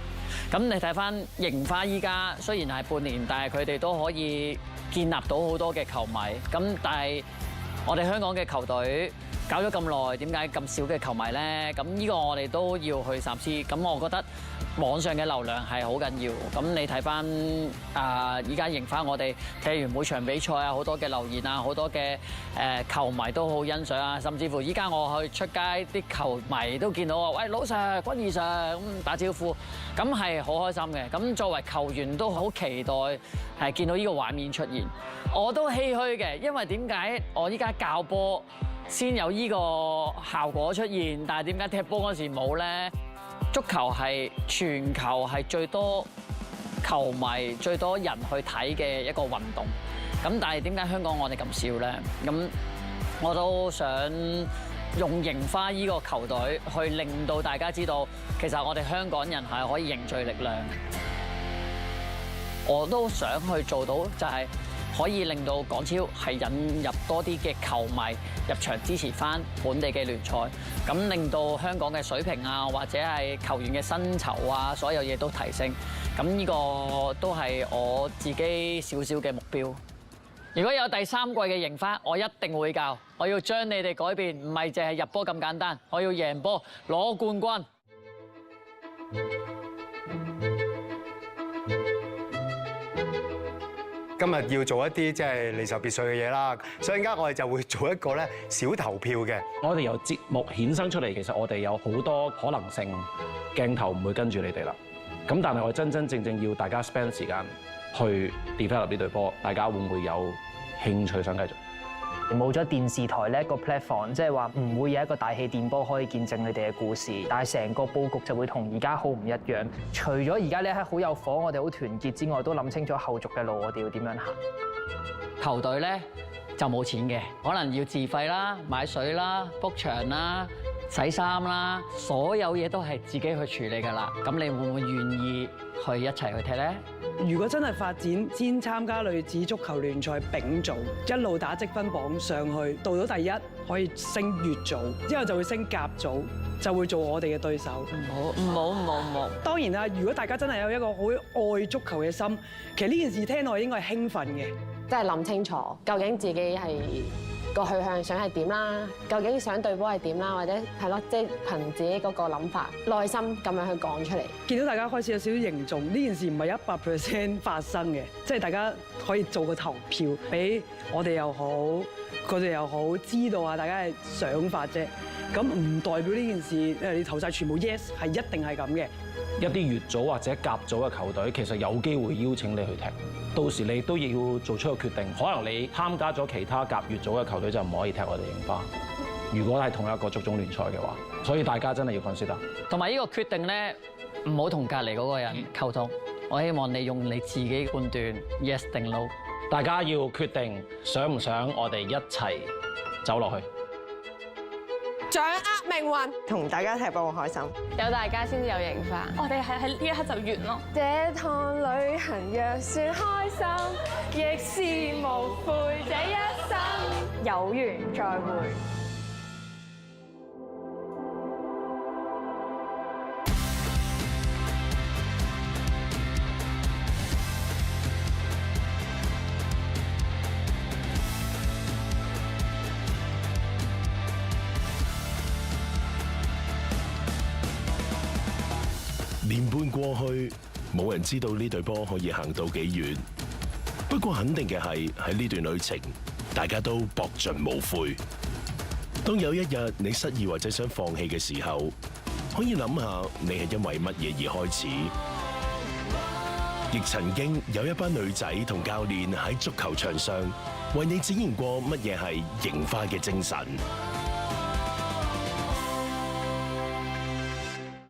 咁你睇翻櫻花依家雖然係半年，但係佢哋都可以建立到好多嘅球迷。咁但係我哋香港嘅球隊搞咗咁耐，點解咁少嘅球迷咧？咁呢個我哋都要去三思。咁我覺得網上嘅流量係好緊要。咁你睇翻依家櫻花，我哋踢完每場比賽啊，好多嘅留言啊，好多嘅球迷都好欣賞啊。甚至乎依家我去出街，啲球迷都見到我，喂，老 Sir、君怡 Sir 咁打招呼，咁係好開心嘅。咁作為球員都好期待係見到呢個畫面出現。我都唏噓嘅，因為點解我依家教波先有呢個效果出現，但係點解踢波嗰時冇咧？足球係全球係最多球迷、最多人去睇嘅一個運動。咁但係點解香港我哋咁少咧？咁我都想用櫻花呢個球隊去令到大家知道，其實我哋香港人係可以凝聚力量。我都想去做到就係可以令到港超係引入多啲嘅球迷入場支持翻本地嘅聯賽，咁令到香港嘅水平啊，或者係球員嘅薪酬啊，所有嘢都提升。咁呢個都係我自己少少嘅目標。如果有第三季嘅櫻花，我一定會教。我要將你哋改變，唔係淨係入波咁簡單，我要贏波攞冠軍。今日要做一啲即係離愁別緒嘅嘢啦，所以而家我哋就會做一個咧小投票嘅。我哋由節目衍生出嚟，其實我哋有好多可能性，鏡頭唔會跟住你哋啦。咁但係我真真正正要大家 spend 時間去 develop 呢隊波，大家會唔會有興趣想繼續？冇咗電視台呢一個 platform， 即係話唔會有一個大氣電波可以見證你哋嘅故事，但係成個佈局就會同而家好唔一樣。除咗而家呢一刻好有火，我哋好團結之外，都諗清楚後續嘅路我哋要點樣行。球隊咧就冇錢嘅，可能要自費啦、買水啦、book 場啦、洗衫啦，所有嘢都係自己去處理㗎啦。咁你會唔會願意去一齊去踢咧？如果真係發展，先參加女子足球聯賽丙組，一路打積分榜上去，到第一可以升乙組，之後就會升甲組，就會做我哋嘅對手。唔好。當然啦，如果大家真係有一個好愛足球嘅心，其實呢件事聽落應該係興奮嘅。即係諗清楚，究竟自己係個去向想係點啦，究竟想對波係點啦，或者係咯，即係憑自己嗰個諗法，內心咁樣去講出嚟。見到大家開始有少少凝重，呢件事唔係100% 發生嘅，即係大家可以做個投票，俾我哋又好，佢哋又好，知道下大家嘅想法啫。咁唔代表呢件事你投晒全部 yes 係一定係咁嘅。一啲乙組或者甲組嘅球隊，其實有機會邀請你去踢。到時你都要做出個決定，可能你參加咗其他甲乙組嘅球隊就唔可以踢我哋櫻花。如果係同一個足總聯賽嘅話，所以大家真係要 consider。同埋呢個決定咧，唔好同隔離嗰個人溝通。我希望你用你自己判斷 yes 定 no。大家要決定想唔想我哋一齊走落去。掌握命運，同大家踢波好開心，有大家先至有櫻花。我哋係喺呢一刻就完咯。這趟旅行若算開心，亦是無悔這一生，有緣再會。年半過去，冇人知道呢隊波可以行到幾遠。不過肯定嘅係喺呢段旅程，大家都搏盡無悔。當有一日你失意或者想放棄嘅時候，可以諗下你係因為乜嘢而開始。亦曾經有一班女仔同教練喺足球場上為你展現過乜嘢係櫻花嘅精神。